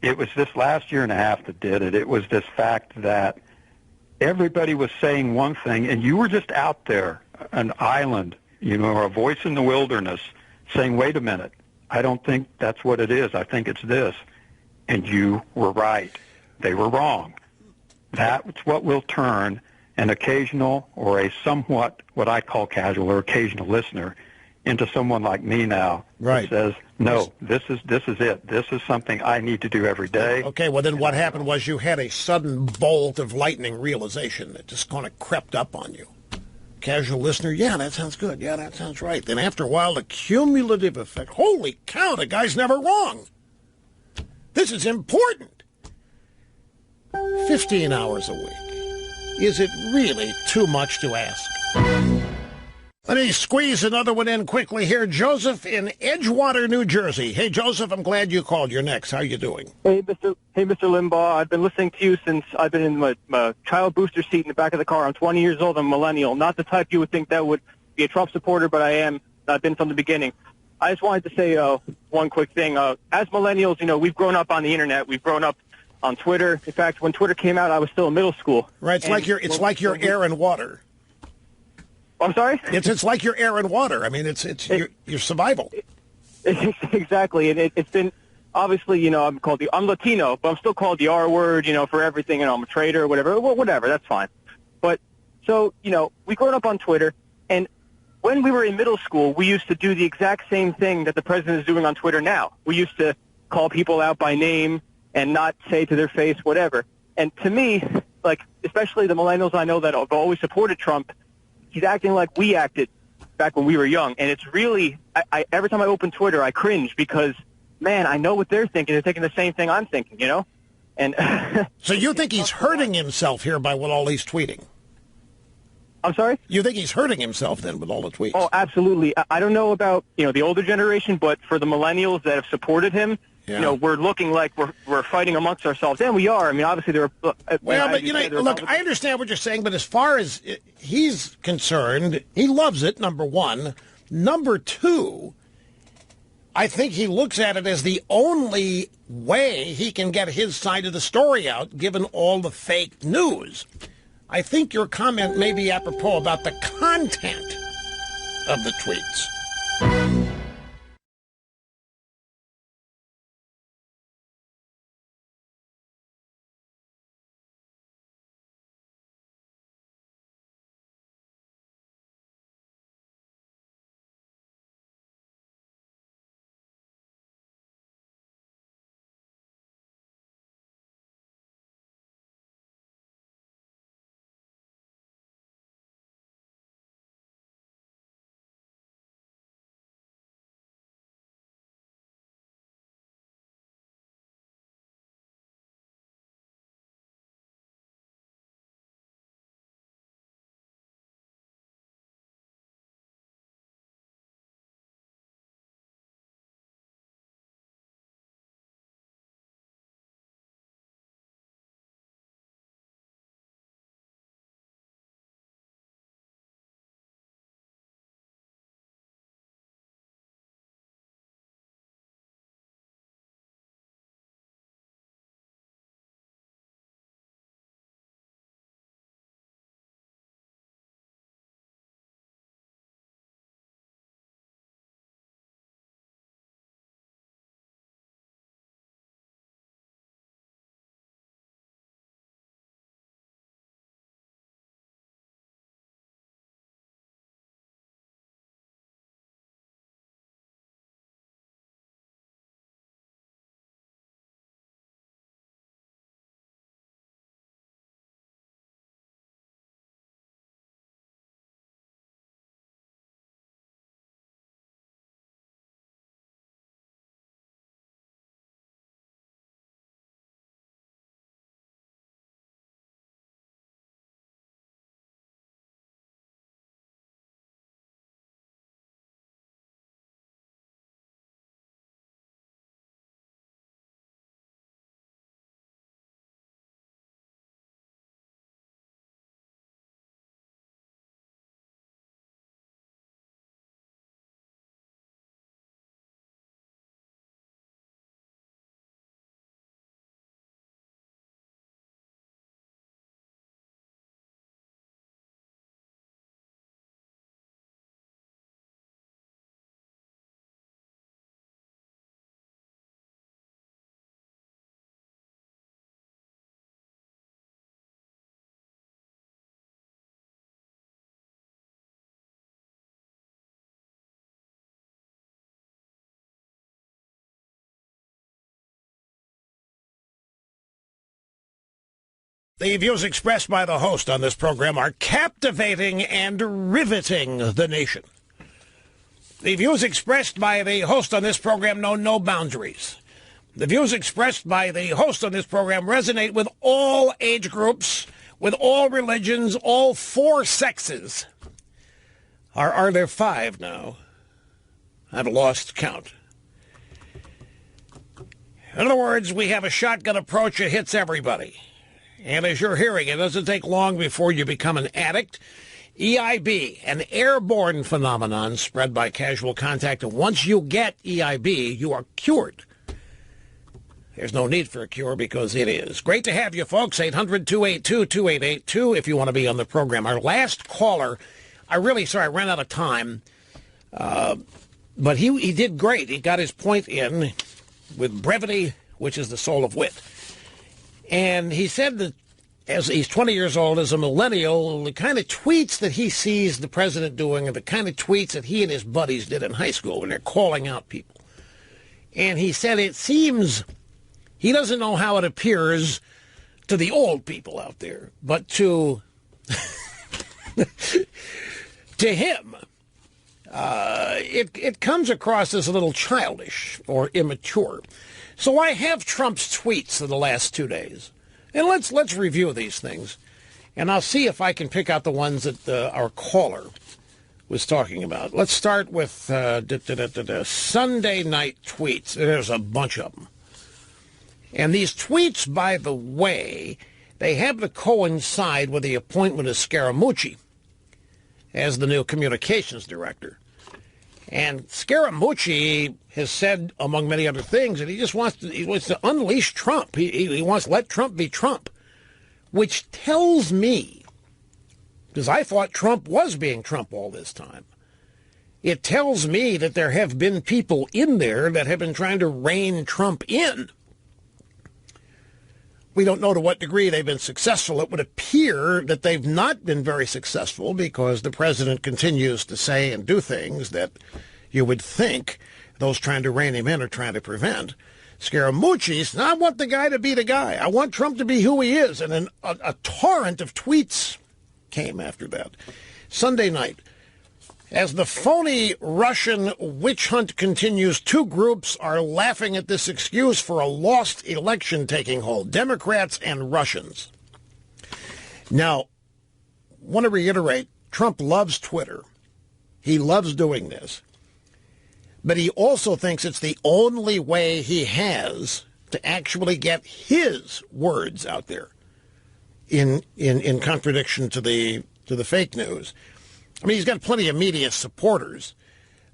It was this last year and a half that did it. It was this fact that everybody was saying one thing, and you were just out there, an island, or a voice in the wilderness, saying, wait a minute, I don't think that's what it is. I think it's this. And you were right. They were wrong. That's what will turn an occasional or a somewhat what I call casual or occasional listener into someone like me now right. that says, no, this is it. This is something I need to do every day. Okay, well, then what happened was you had a sudden bolt of lightning realization that just kind of crept up on you. Casual listener, yeah, that sounds good. Yeah, that sounds right. Then after a while, the cumulative effect. Holy cow, the guy's never wrong. This is important. 15 hours a week. Is it really too much to ask? Let me squeeze another one in quickly here. Joseph in Edgewater, New Jersey. Hey, Joseph, I'm glad you called. You're next. How are you doing? Hey, Mr. Limbaugh. I've been listening to you since I've been in my child booster seat in the back of the car. I'm 20 years old. I'm a millennial. Not the type you would think that would be a Trump supporter, but I am. I've been from the beginning. I just wanted to say one quick thing. As millennials, we've grown up on the internet. We've grown up on Twitter. In fact, when Twitter came out, I was still in middle school. Right. It's like your air and water. I'm sorry? It's like your air and water. I mean, it's your survival. Exactly. And it's been, obviously, I'm Latino, but I'm still called the R word, for everything. I'm a traitor or whatever. Well, whatever. That's fine. But so, we grew up on Twitter. And when we were in middle school, we used to do the exact same thing that the president is doing on Twitter now. We used to call people out by name and not say to their face whatever. And to me, especially the millennials I know that have always supported Trump, he's acting like we acted back when we were young. And it's really, every time I open Twitter, I cringe because, man, I know what they're thinking. They're thinking the same thing I'm thinking, And so you think he's hurting himself here by what all he's tweeting? I'm sorry? You think he's hurting himself then with all the tweets? Oh, absolutely. I don't know about, the older generation, but for the millennials that have supported him, we're looking like we're fighting amongst ourselves. And we are. I mean, obviously there are... look, I understand what you're saying, but as far as he's concerned, he loves it, number one. Number two, I think he looks at it as the only way he can get his side of the story out, given all the fake news. I think your comment may be apropos about the content of the tweets. The views expressed by the host on this program are captivating and riveting the nation. The views expressed by the host on this program know no boundaries. The views expressed by the host on this program resonate with all age groups, with all religions, all four sexes. Are there five now? I've lost count. In other words, we have a shotgun approach that hits everybody. And as you're hearing, it doesn't take long before you become an addict. EIB, an airborne phenomenon spread by casual contact. And once you get EIB, you are cured. There's no need for a cure because it is. Great to have you, folks. 800-282-2882 if you want to be on the program. Our last caller, I ran out of time. But he did great. He got his point in with brevity, which is the soul of wit. And he said that as he's 20 years old, as a millennial, the kind of tweets that he sees the president doing are the kind of tweets that he and his buddies did in high school when they're calling out people. And he said it seems he doesn't know how it appears to the old people out there, but to to him, it comes across as a little childish or immature. So I have Trump's tweets of the last 2 days. And let's review these things. And I'll see if I can pick out the ones that our caller was talking about. Let's start with Sunday night tweets. There's a bunch of them. And these tweets, by the way, they have to coincide with the appointment of Scaramucci as the new communications director. And Scaramucci has said, among many other things, that he wants to unleash Trump. He wants to let Trump be Trump, which tells me, because I thought Trump was being Trump all this time, it tells me that there have been people in there that have been trying to rein Trump in. We don't know to what degree they've been successful. It would appear that they've not been very successful because the president continues to say and do things that you would think those trying to rein him in are trying to prevent. Scaramucci said, I want the guy to be the guy. I want Trump to be who he is. And then a torrent of tweets came after that. Sunday night, as the phony Russian witch hunt continues, two groups are laughing at this excuse for a lost election taking hold, Democrats and Russians. Now, I want to reiterate, Trump loves Twitter. He loves doing this. But he also thinks it's the only way he has to actually get his words out there in contradiction to the fake news. I mean, he's got plenty of media supporters,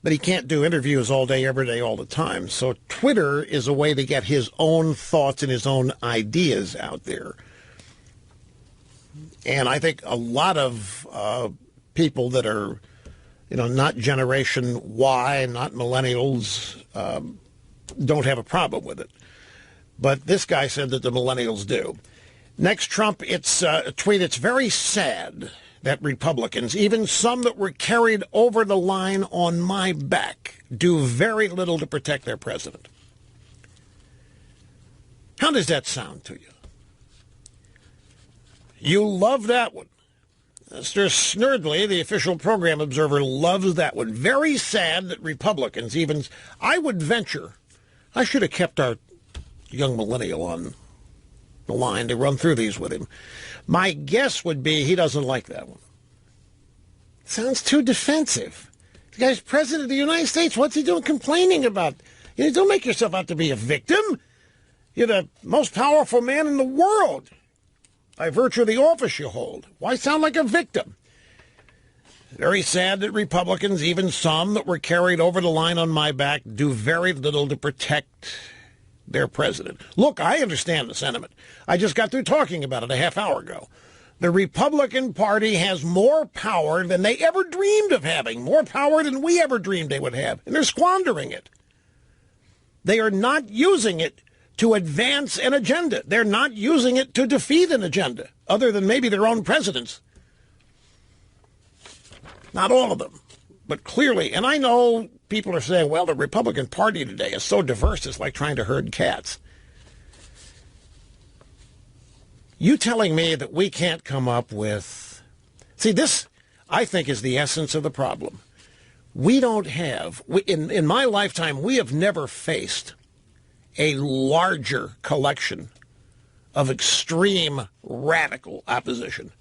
but he can't do interviews all day, every day, all the time. So Twitter is a way to get his own thoughts and his own ideas out there. And I think a lot of people that are, not Generation Y, not millennials, don't have a problem with it. But this guy said that the millennials do. Next, Trump, it's a tweet, it's very sad that Republicans, even some that were carried over the line on my back, do very little to protect their president. How does that sound to you? You love that one. Mr. Snerdley, the official program observer, loves that one. Very sad that Republicans even, I would venture, I should have kept our young millennial on the line to run through these with him. My guess would be he doesn't like that one. Sounds too defensive. The guy's president of the United States. What's he doing complaining about? Don't make yourself out to be a victim. You're the most powerful man in the world by virtue of the office you hold. Why sound like a victim? Very sad that Republicans, even some that were carried over the line on my back, do very little to protect their president. Look, I understand the sentiment. I just got through talking about it a half hour ago. The Republican Party has more power than they ever dreamed of having, more power than we ever dreamed they would have, and they're squandering it. They are not using it to advance an agenda. They're not using it to defeat an agenda, other than maybe their own presidents. Not all of them, but clearly. And I know people are saying, well, the Republican Party today is so diverse, it's like trying to herd cats. You telling me that we can't come up with... See, this, I think, is the essence of the problem. We don't have... In my lifetime, we have never faced a larger collection of extreme radical opposition.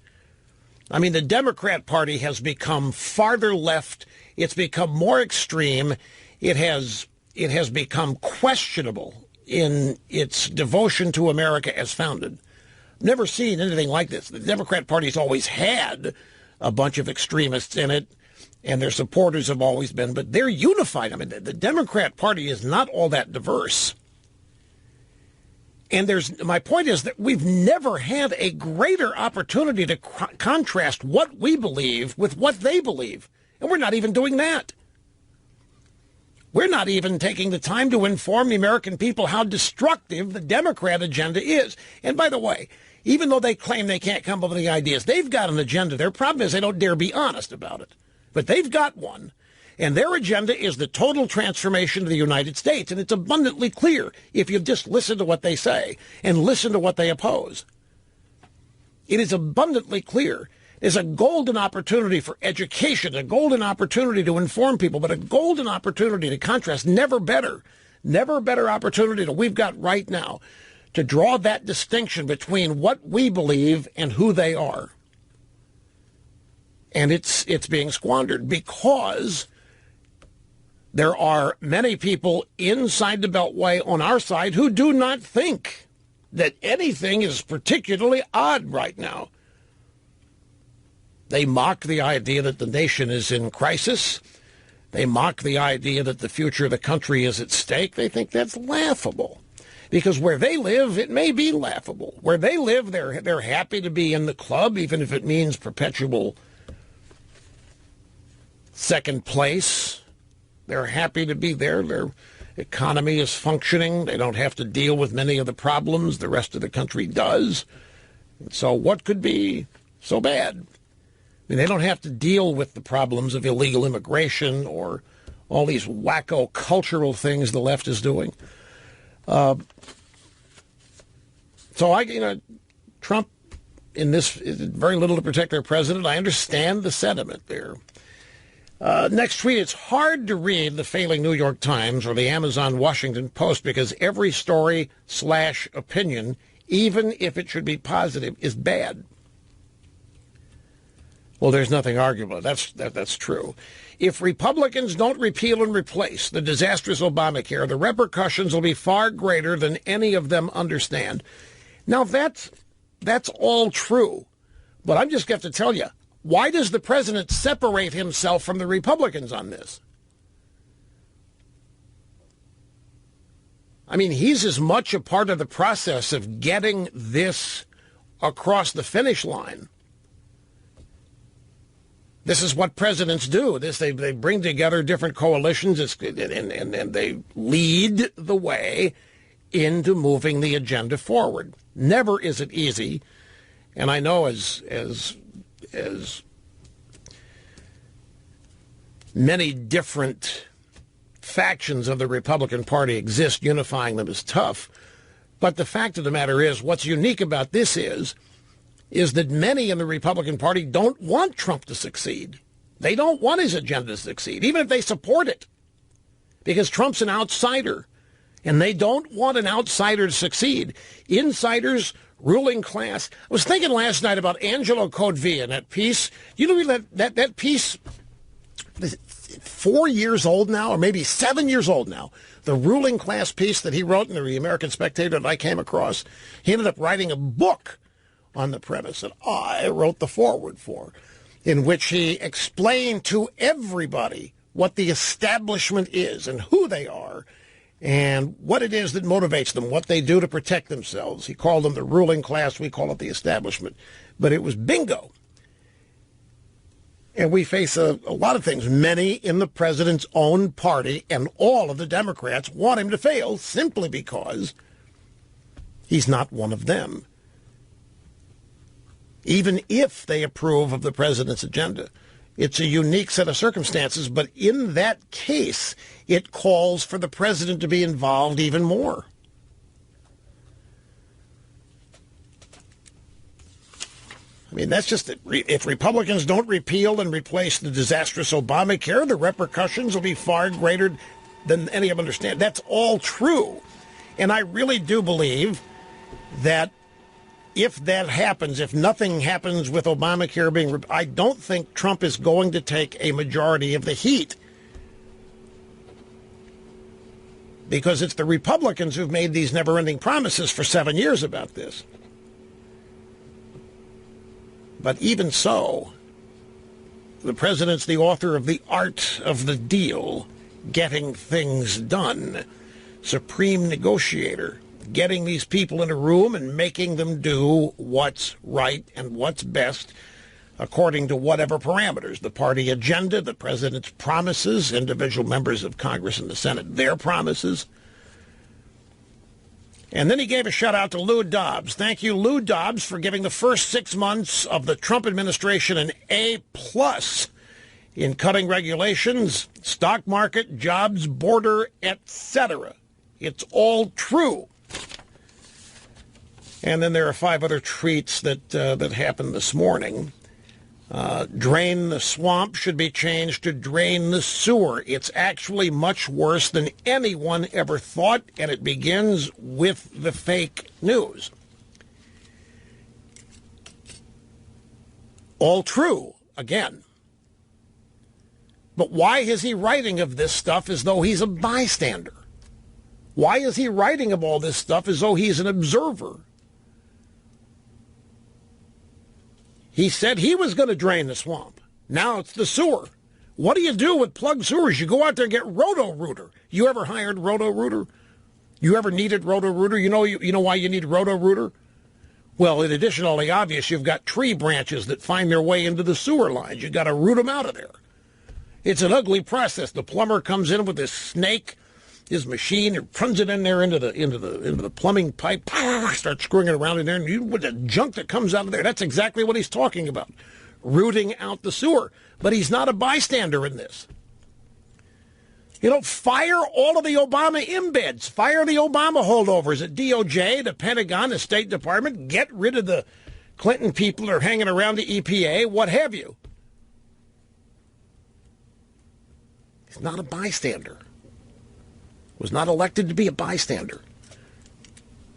I mean, the Democrat Party has become farther left. It's become more extreme. It has become questionable in its devotion to America as founded. Never seen anything like this. The Democrat Party's always had a bunch of extremists in it, and their supporters have always been, but they're unified. I mean, the Democrat Party is not all that diverse. And my point is that we've never had a greater opportunity to contrast what we believe with what they believe. And we're not even doing that. We're not even taking the time to inform the American people how destructive the Democrat agenda is. And by the way, even though they claim they can't come up with any ideas, they've got an agenda. Their problem is they don't dare be honest about it. But they've got one. And their agenda is the total transformation of the United States. And it's abundantly clear if you just listen to what they say and listen to what they oppose. It is abundantly clear. There's a golden opportunity for education, a golden opportunity to inform people, but a golden opportunity to contrast. Never better opportunity than we've got right now to draw that distinction between what we believe and who they are. And it's being squandered because there are many people inside the Beltway on our side who do not think that anything is particularly odd right now. They mock the idea that the nation is in crisis. They mock the idea that the future of the country is at stake. They think that's laughable. Because where they live, it may be laughable. Where they live, they're happy to be in the club, even if it means perpetual second place. They're happy to be there. Their economy is functioning. They don't have to deal with many of the problems the rest of the country does. So what could be so bad? I mean, they don't have to deal with the problems of illegal immigration or all these wacko cultural things the left is doing. Trump, in this, very little to protect our president. I understand the sentiment there. Next tweet, it's hard to read the failing New York Times or the Amazon Washington Post because every story/opinion, even if it should be positive, is bad. Well, there's nothing arguable. That's true. If Republicans don't repeal and replace the disastrous Obamacare, the repercussions will be far greater than any of them understand. Now, that's all true. But I'm just going to have to tell you, why does the president separate himself from the Republicans on this? I mean, he's as much a part of the process of getting this across the finish line. This is what presidents do. They bring together different coalitions and they lead the way into moving the agenda forward. Never is it easy. And I know as many different factions of the Republican Party exist, unifying them is tough. But the fact of the matter is, what's unique about this is that many in the Republican Party don't want Trump to succeed. They don't want his agenda to succeed, even if they support it, because Trump's an outsider, and they don't want an outsider to succeed. Insiders, ruling class. I was thinking last night about Angelo Codevilla and that piece. You know that piece, 4 years old now, or maybe 7 years old now, the ruling class piece that he wrote in the American Spectator that I came across. He ended up writing a book on the premise that I wrote the foreword for, in which he explained to everybody what the establishment is and who they are and what it is that motivates them, what they do to protect themselves. He called them the ruling class. We call it the establishment. But it was bingo. And we face a lot of things. Many in the president's own party and all of the Democrats want him to fail simply because he's not one of them, even if they approve of the president's agenda. It's a unique set of circumstances, but in that case, it calls for the president to be involved even more. I mean, that's just it. If Republicans don't repeal and replace the disastrous Obamacare, the repercussions will be far greater than any of them understand. That's all true. And I really do believe that if that happens, if nothing happens with Obamacare being, I don't think Trump is going to take a majority of the heat. Because it's the Republicans who've made these never-ending promises for 7 years about this. But even so, the president's the author of The Art of the Deal, getting things done, supreme negotiator, getting these people in a room and making them do what's right and what's best according to whatever parameters. The party agenda, the president's promises, individual members of Congress and the Senate, their promises. And then he gave a shout-out to Lou Dobbs. Thank you, Lou Dobbs, for giving the first 6 months of the Trump administration an A+ in cutting regulations, stock market, jobs, border, etc. It's all true. And then there are 5 other tweets that happened this morning. Drain the swamp should be changed to drain the sewer. It's actually much worse than anyone ever thought, and it begins with the fake news. All true, again. But why is he writing of this stuff as though he's a bystander? Why is he writing of all this stuff as though he's an observer? He said he was going to drain the swamp. Now it's the sewer. What do you do with plugged sewers? You go out there and get Roto-Rooter. You ever hired Roto-Rooter? You ever needed Roto-Rooter? You know why you need Roto-Rooter? Well, in addition to all the obvious, you've got tree branches that find their way into the sewer lines. You've got to root them out of there. It's an ugly process. The plumber comes in with his snake, his machine, and runs it in there into the plumbing pipe, starts screwing it around in there, and with the junk that comes out of there, that's exactly what he's talking about, rooting out the sewer. But he's not a bystander in this. Fire all of the Obama embeds. Fire the Obama holdovers at DOJ, the Pentagon, the State Department. Get rid of the Clinton people that are hanging around the EPA, what have you. He's not a bystander. Was not elected to be a bystander.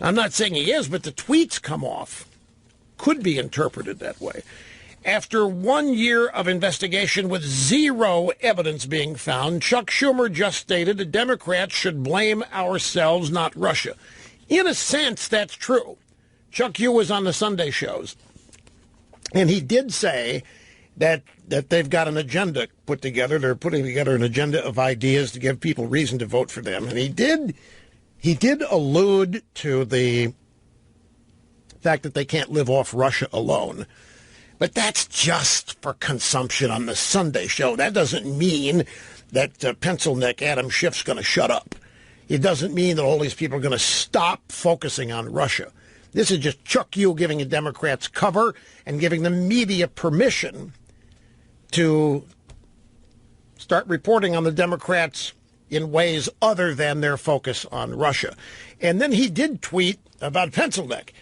I'm not saying he is, but the tweets come off. Could be interpreted that way. After 1 year of investigation with zero evidence being found, Chuck Schumer just stated the Democrats should blame ourselves, not Russia. In a sense, that's true. Chuck U was on the Sunday shows, and he did say that they've got an agenda put together. They're putting together an agenda of ideas to give people reason to vote for them. And he did allude to the fact that they can't live off Russia alone. But that's just for consumption on the Sunday show. That doesn't mean that pencil neck Adam Schiff's going to shut up. It doesn't mean that all these people are going to stop focusing on Russia. This is just Chuck U giving the Democrats cover and giving the media permission to start reporting on the Democrats in ways other than their focus on Russia. And then he did tweet about pencil neck.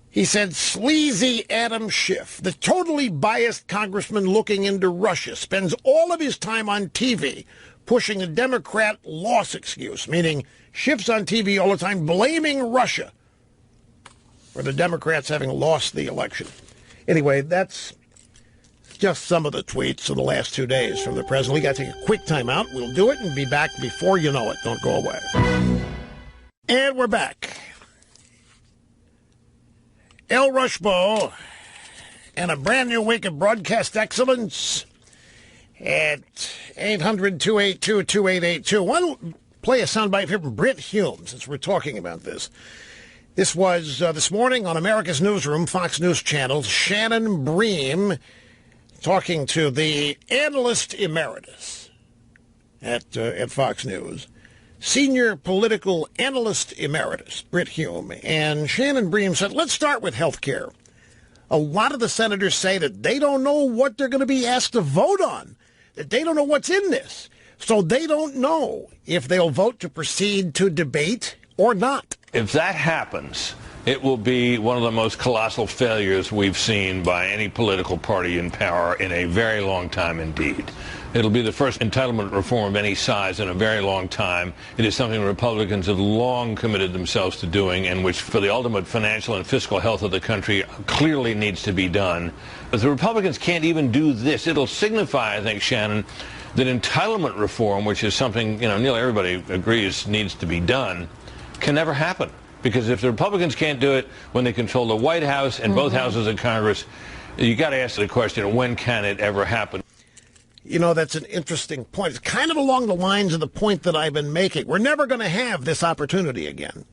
He said, sleazy Adam Schiff, the totally biased congressman looking into Russia, spends all of his time on TV pushing a Democrat loss excuse, meaning Schiff's on TV all the time blaming Russia for the Democrats having lost the election. Anyway, that's just some of the tweets of the last 2 days from the president. We got to take a quick time out. We'll do it and be back before you know it. Don't go away. And we're back. El Rushbo and a brand new week of broadcast excellence at 800-282-2882. Why don't play a soundbite here from Brit Hume since we're talking about this. This was this morning on America's Newsroom, Fox News Channel. Shannon Bream talking to the analyst emeritus at Fox News, senior political analyst emeritus, Brit Hume. And Shannon Bream said, let's start with health care. A lot of the senators say that they don't know what they're going to be asked to vote on, that they don't know what's in this. So they don't know if they'll vote to proceed to debate or not. If that happens, it will be one of the most colossal failures we've seen by any political party in power in a very long time indeed. It'll be the first entitlement reform of any size in a very long time. It is something Republicans have long committed themselves to doing, and which, for the ultimate financial and fiscal health of the country, clearly needs to be done. But the Republicans can't even do this. It'll signify, I think, Shannon, that entitlement reform, which is something, nearly everybody agrees needs to be done, can never happen. Because if the Republicans can't do it when they control the White House and both houses of Congress, you got to ask the question, when can it ever happen? That's an interesting point. It's kind of along the lines of the point that I've been making. We're never going to have this opportunity again.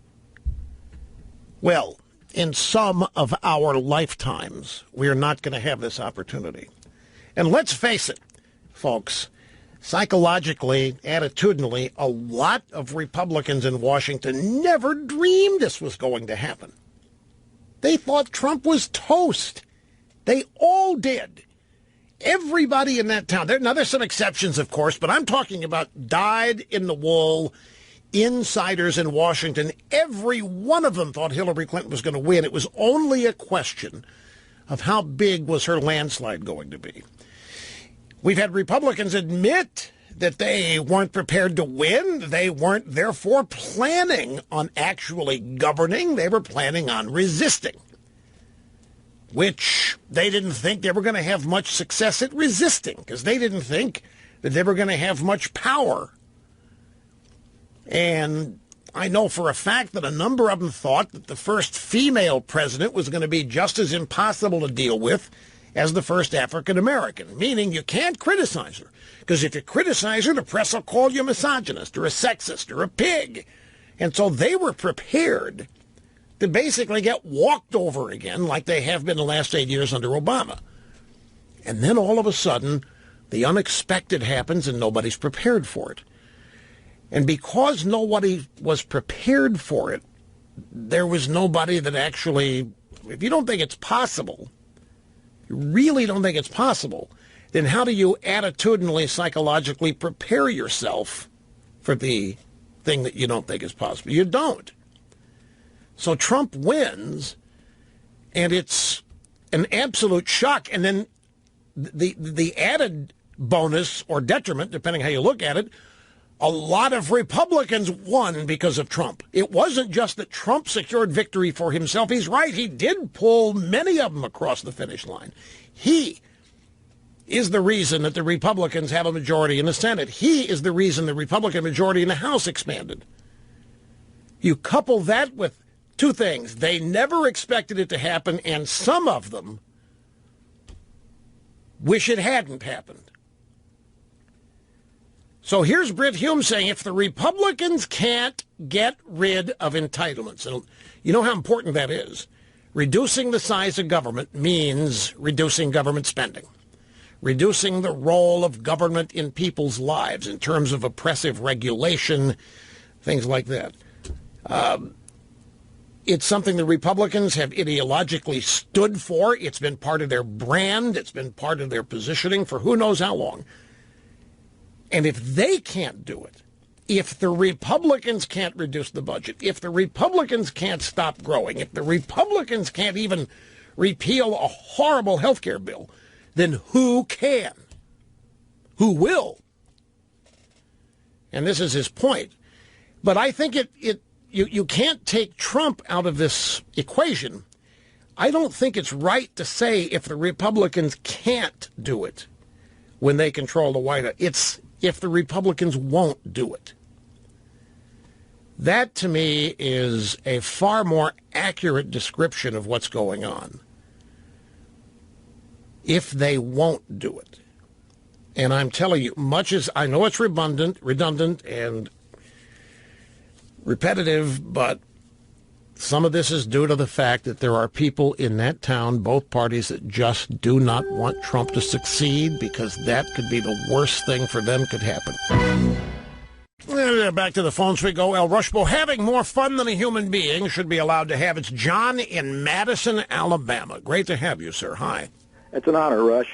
Well, in some of our lifetimes, we are not going to have this opportunity. And let's face it, folks, psychologically, attitudinally, a lot of Republicans in Washington never dreamed this was going to happen. They thought Trump was toast. They all did. Everybody in that town. Now, there's some exceptions, of course, but I'm talking about dyed-in-the-wool insiders in Washington. Every one of them thought Hillary Clinton was going to win. It was only a question of how big was her landslide going to be. We've had Republicans admit that they weren't prepared to win. They weren't, therefore, planning on actually governing. They were planning on resisting, which they didn't think they were going to have much success at resisting, because they didn't think that they were going to have much power. And I know for a fact that a number of them thought that the first female president was going to be just as impossible to deal with as the first African American, meaning you can't criticize her, because if you criticize her, the press will call you a misogynist or a sexist or a pig. And so they were prepared to basically get walked over again like they have been the last 8 years under Obama. And then all of a sudden, the unexpected happens and nobody's prepared for it. And because nobody was prepared for it, there was nobody that actually, if you don't think it's possible, you really don't think it's possible, then how do you attitudinally, psychologically prepare yourself for the thing that you don't think is possible? You don't. So Trump wins, and it's an absolute shock. And then the added bonus or detriment, depending how you look at it, a lot of Republicans won because of Trump. It wasn't just that Trump secured victory for himself. He's right. He did pull many of them across the finish line. He is the reason that the Republicans have a majority in the Senate. He is the reason the Republican majority in the House expanded. You couple that with two things. They never expected it to happen, and some of them wish it hadn't happened. So here's Britt Hume saying if the Republicans can't get rid of entitlements, and you know how important that is. Reducing the size of government means reducing government spending, reducing the role of government in people's lives in terms of oppressive regulation, things like that. It's something the Republicans have ideologically stood for. It's been part of their brand. It's been part of their positioning for who knows how long. And if they can't do it, if the Republicans can't reduce the budget, if the Republicans can't stop growing, if the Republicans can't even repeal a horrible health care bill, then who can? Who will? And this is his point. But I think you can't take Trump out of this equation. I don't think it's right to say if the Republicans can't do it when they control the White House. It's if the Republicans won't do it. That, to me, is a far more accurate description of what's going on. If they won't do it. And I'm telling you, much as I know it's redundant and repetitive, but some of this is due to the fact that there are people in that town, both parties, that just do not want Trump to succeed, because that could be the worst thing for them could happen. Back to the phones we go. El Rushbo, having more fun than a human being should be allowed to have. It's John in Madison, Alabama. Great to have you, sir. Hi. It's an honor, Rush.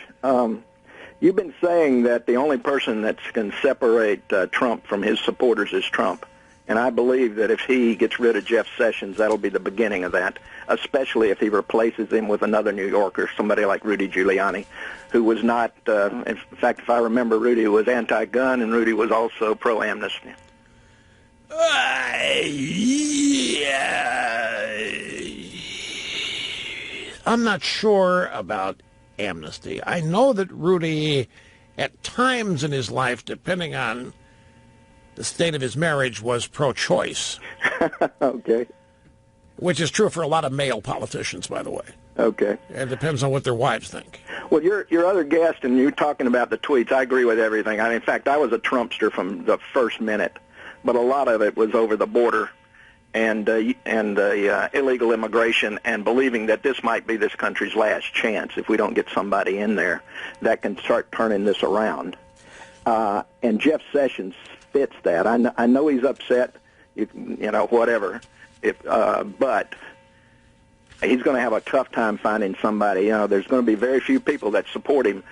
You've been saying that the only person that can separate Trump from his supporters is Trump. And I believe that if he gets rid of Jeff Sessions, that'll be the beginning of that, especially if he replaces him with another New Yorker, somebody like Rudy Giuliani, who was not, in fact, if I remember, Rudy was anti-gun, and Rudy was also pro-amnesty. I'm not sure about amnesty. I know that Rudy, at times in his life, depending on the state of his marriage, was pro-choice. Okay. Which is true for a lot of male politicians, by the way. Okay. It depends on what their wives think. Well, your other guest, and you talking about the tweets, I agree with everything. In fact, I was a Trumpster from the first minute, but a lot of it was over the border and illegal immigration, and believing that this might be this country's last chance if we don't get somebody in there that can start turning this around. And Jeff Sessions fits that. I know he's upset, you know, whatever. But he's going to have a tough time finding somebody. You know, there's going to be very few people that support him,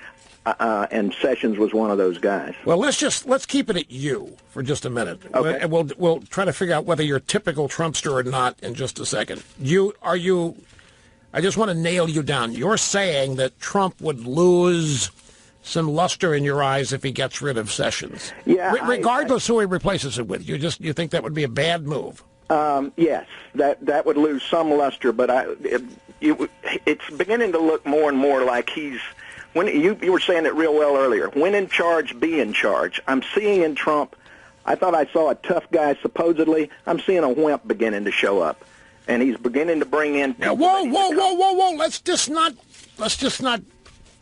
and Sessions was one of those guys. Well, let's keep it at you for just a minute, okay. And we'll try to figure out whether you're a typical Trumpster or not in just a second. I just want to nail you down. You're saying that Trump would lose some luster in your eyes if he gets rid of Sessions. Yeah. Regardless who he replaces it with, you think that would be a bad move? Yes, that would lose some luster, but it's beginning to look more and more like when you were saying it real well earlier. When in charge, be in charge. I'm seeing in Trump, I thought I saw a tough guy supposedly. I'm seeing a wimp beginning to show up, and he's beginning to bring in people. Whoa! Let's just not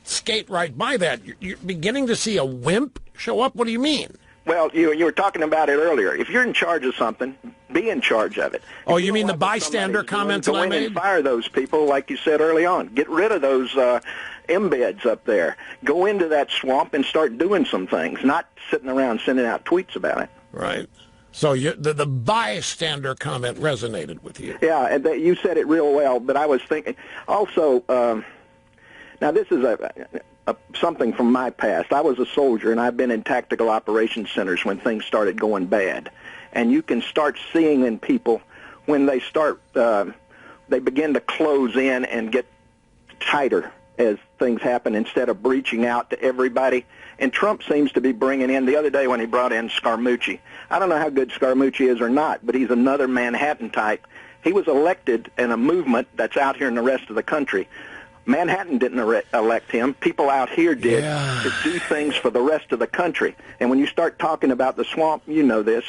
skate right by that. You're beginning to see a wimp show up? What do you mean? Well, you were talking about it earlier. If you're in charge of something, be in charge of it. Oh, you mean the bystander comment that I made? Go in and fire those people, like you said early on. Get rid of those embeds up there. Go into that swamp and start doing some things, not sitting around sending out tweets about it. Right. So the bystander comment resonated with you. Yeah, and you said it real well, but I was thinking also, now this is something from my past. I was a soldier, and I've been in tactical operations centers when things started going bad. And you can start seeing in people when they begin to close in and get tighter as things happen instead of breaching out to everybody. And Trump seems to be bringing in, the other day when he brought in Scaramucci. I don't know how good Scaramucci is or not, but he's another Manhattan type. He was elected in a movement that's out here in the rest of the country. Manhattan didn't elect him. People out here did to do things for the rest of the country. And when you start talking about the swamp, you know this,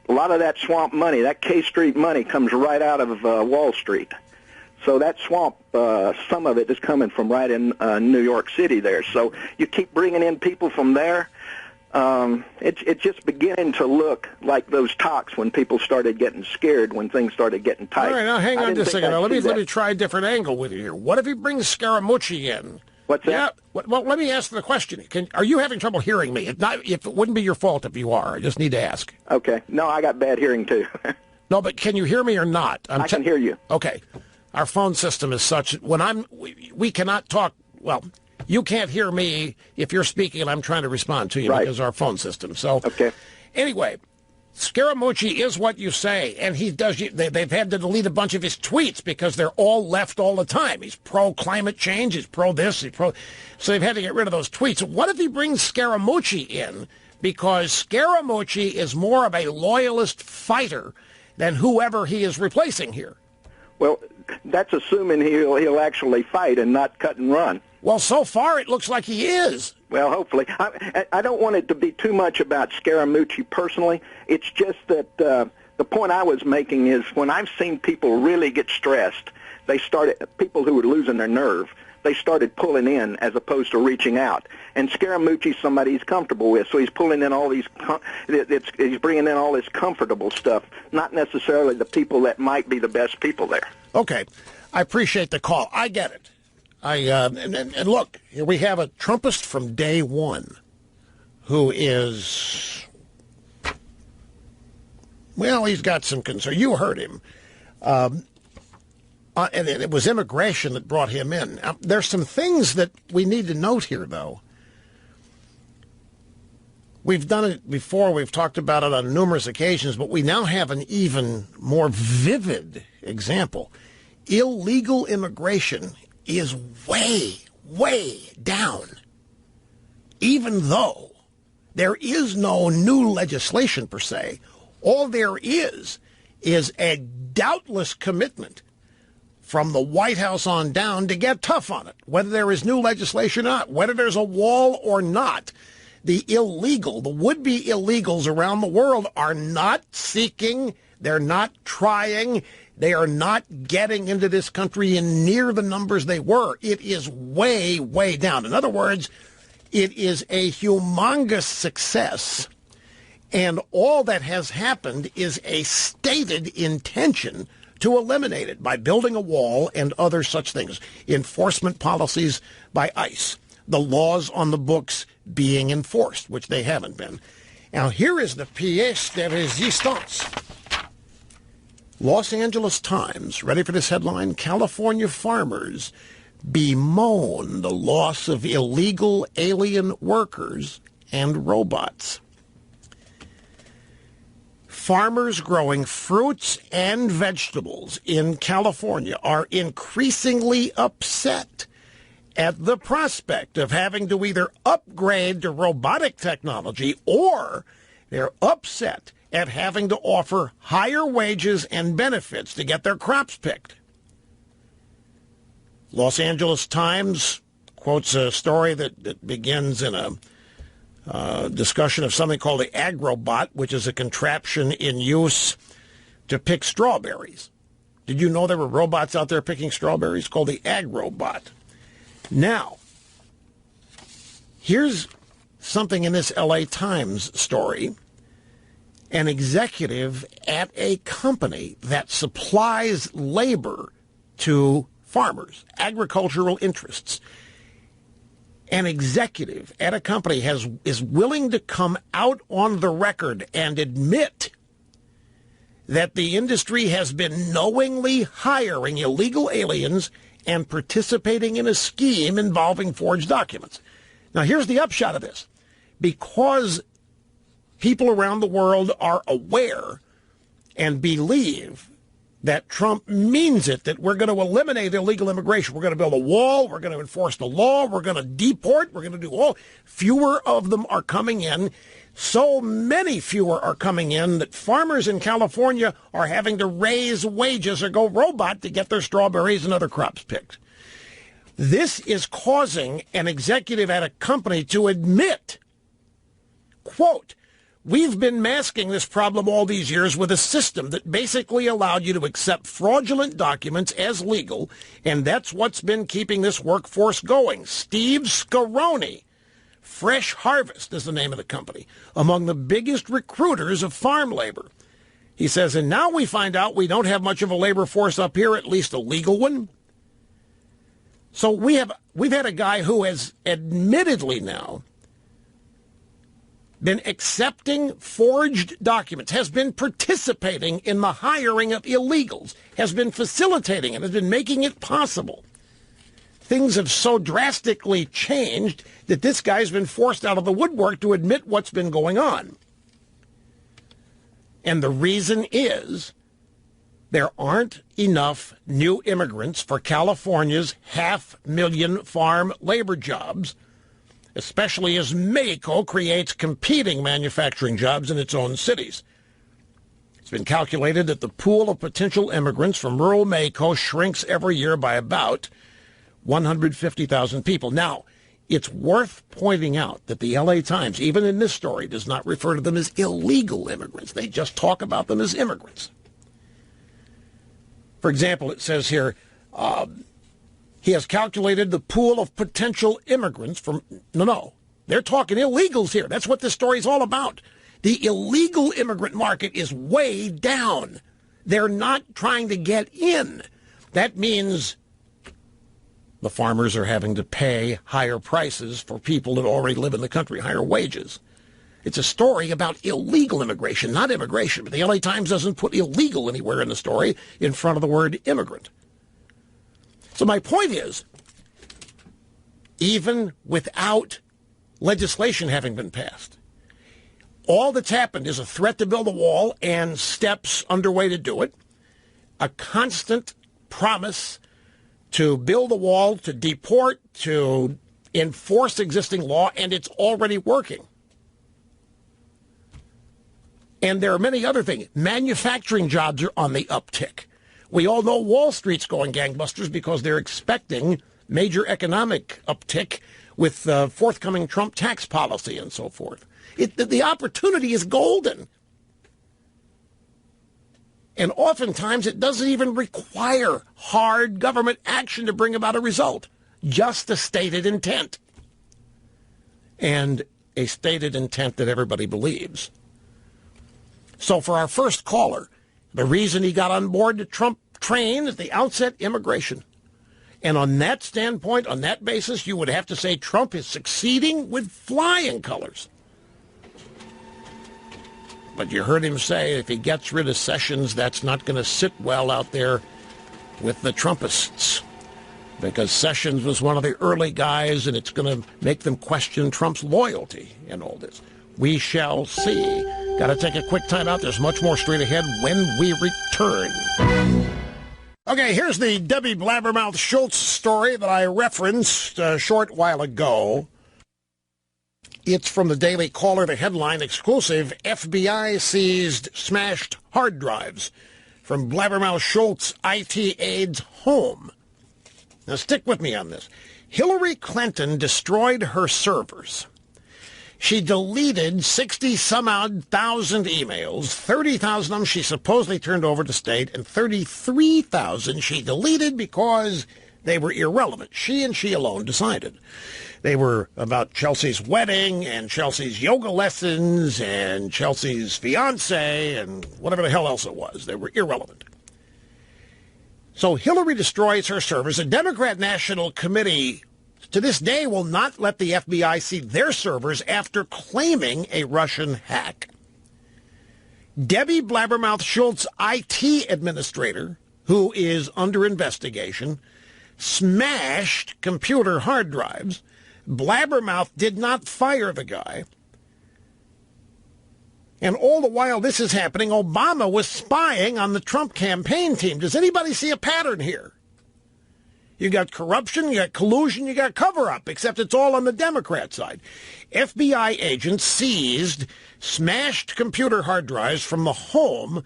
a lot of that swamp money, that K Street money, comes right out of Wall Street. So that swamp, some of it is coming from right in New York City there. So you keep bringing in people from there. It's just beginning to look like those talks when people started getting scared, when things started getting tight. All right, now hang on just a second. Now, let me try a different angle with you here. What if he brings Scaramucci in? What's that? Yeah. Well, let me ask the question. Are you having trouble hearing me? If it wouldn't be your fault if you are. I just need to ask. Okay. No, I got bad hearing too. No, but can you hear me or not? I can hear you. Okay. Our phone system is such when we cannot talk. Well, you can't hear me if you're speaking and I'm trying to respond to you because of our phone system. So, anyway, Scaramucci is what you say, and he does. They've had to delete a bunch of his tweets because they're all left all the time. He's pro climate change. He's pro this. He's pro. So they've had to get rid of those tweets. What if he brings Scaramucci in? Because Scaramucci is more of a loyalist fighter than whoever he is replacing here. Well, that's assuming he'll actually fight and not cut and run. Well, so far it looks like he is. Well, hopefully. I don't want it to be too much about Scaramucci personally. It's just that the point I was making is when I've seen people really get stressed, people who were losing their nerve, they started pulling in as opposed to reaching out. And Scaramucci's somebody he's comfortable with, so he's pulling in all these. He's bringing in all this comfortable stuff, not necessarily the people that might be the best people there. Okay, I appreciate the call. I get it. And look, here we have a Trumpist from day one, who is, well, he's got some concern. You heard him. And it was immigration that brought him in. There's some things that we need to note here, though. We've done it before. We've talked about it on numerous occasions, but we now have an even more vivid example. Illegal immigration is way, way down, even though there is no new legislation per se. All there is a doubtless commitment from the White House on down to get tough on it, whether there is new legislation or not, whether there's a wall or not. The would-be illegals around the world are not seeking, they're not trying, they are not getting into this country in near the numbers they were. It is way, way down. In other words, it is a humongous success, and all that has happened is a stated intention to eliminate it by building a wall and other such things. Enforcement policies by ICE. The laws on the books being enforced, which they haven't been. Now, here is the pièce de résistance. Los Angeles Times, ready for this headline? California farmers bemoan the loss of illegal alien workers and robots. Farmers growing fruits and vegetables in California are increasingly upset at the prospect of having to either upgrade to robotic technology, or they're upset at having to offer higher wages and benefits to get their crops picked. Los Angeles Times quotes a story that begins in a discussion of something called the agrobot, which is a contraption in use to pick strawberries. Did you know there were robots out there picking strawberries? Called the agrobot. Now, here's something in this LA Times story. An executive at a company that supplies labor to farmers, agricultural interests. An executive at a company is willing to come out on the record and admit that the industry has been knowingly hiring illegal aliens and participating in a scheme involving forged documents. Now, here's the upshot of this. Because people around the world are aware and believe that Trump means it, that we're going to eliminate illegal immigration. We're going to build a wall. We're going to enforce the law. We're going to deport. We're going to do all. Fewer of them are coming in. So many fewer are coming in that farmers in California are having to raise wages or go robot to get their strawberries and other crops picked. This is causing an executive at a company to admit, quote, "We've been masking this problem all these years with a system that basically allowed you to accept fraudulent documents as legal, and that's what's been keeping this workforce going." Steve Scaroni, Fresh Harvest is the name of the company, among the biggest recruiters of farm labor. He says, and now we find out we don't have much of a labor force up here, at least a legal one. So we've had a guy who has admittedly now been accepting forged documents, has been participating in the hiring of illegals, has been facilitating it, has been making it possible. Things have so drastically changed that this guy's been forced out of the woodwork to admit what's been going on. And the reason is there aren't enough new immigrants for California's 500,000 farm labor jobs, especially as Mexico creates competing manufacturing jobs in its own cities. It's been calculated that the pool of potential immigrants from rural Mexico shrinks every year by about 150,000 people. Now, it's worth pointing out that the LA Times, even in this story, does not refer to them as illegal immigrants. They just talk about them as immigrants. For example, it says here, he has calculated the pool of potential immigrants from... No, they're talking illegals here. That's what this story is all about. The illegal immigrant market is way down. They're not trying to get in. That means the farmers are having to pay higher prices for people that already live in the country, higher wages. It's a story about illegal immigration, not immigration. But the LA Times doesn't put illegal anywhere in the story in front of the word immigrant. So my point is, even without legislation having been passed, All that's happened is a threat to build a wall and steps underway to do it, a constant promise to build a wall, to deport, to enforce existing law, and it's already working. And there are many other things. Manufacturing jobs are on the uptick. We all know Wall Street's going gangbusters because they're expecting major economic uptick with forthcoming Trump tax policy and so forth. The opportunity is golden. And oftentimes it doesn't even require hard government action to bring about a result, just a stated intent. And a stated intent that everybody believes. So for our first caller, the reason he got on board the Trump train at the outset, immigration. And on that standpoint, on that basis, you would have to say Trump is succeeding with flying colors. But you heard him say if he gets rid of Sessions, that's not going to sit well out there with the Trumpists. Because Sessions was one of the early guys, and it's going to make them question Trump's loyalty in all this. We shall see. Got to take a quick time out. There's much more straight ahead when we return. Okay, here's the Debbie Blabbermouth Schultz story that I referenced a short while ago. It's from the Daily Caller, the headline exclusive, FBI seized smashed hard drives from Blabbermouth Schultz IT aide's home. Now stick with me on this. Hillary Clinton destroyed her servers. She deleted 60-some-odd thousand emails. 30,000 of them she supposedly turned over to state, and 33,000 she deleted because they were irrelevant. She and she alone decided. They were about Chelsea's wedding and Chelsea's yoga lessons and Chelsea's fiance and whatever the hell else it was. They were irrelevant. So Hillary destroys her servers. The Democrat National Committee to this day will not let the FBI see their servers after claiming a Russian hack. Debbie Blabbermouth Schultz, IT administrator, who is under investigation, smashed computer hard drives. Blabbermouth did not fire the guy. And all the while this is happening, Obama was spying on the Trump campaign team. Does anybody see a pattern here? You got corruption, you got collusion, you got cover-up, except it's all on the Democrat side. FBI agents seized smashed computer hard drives from the home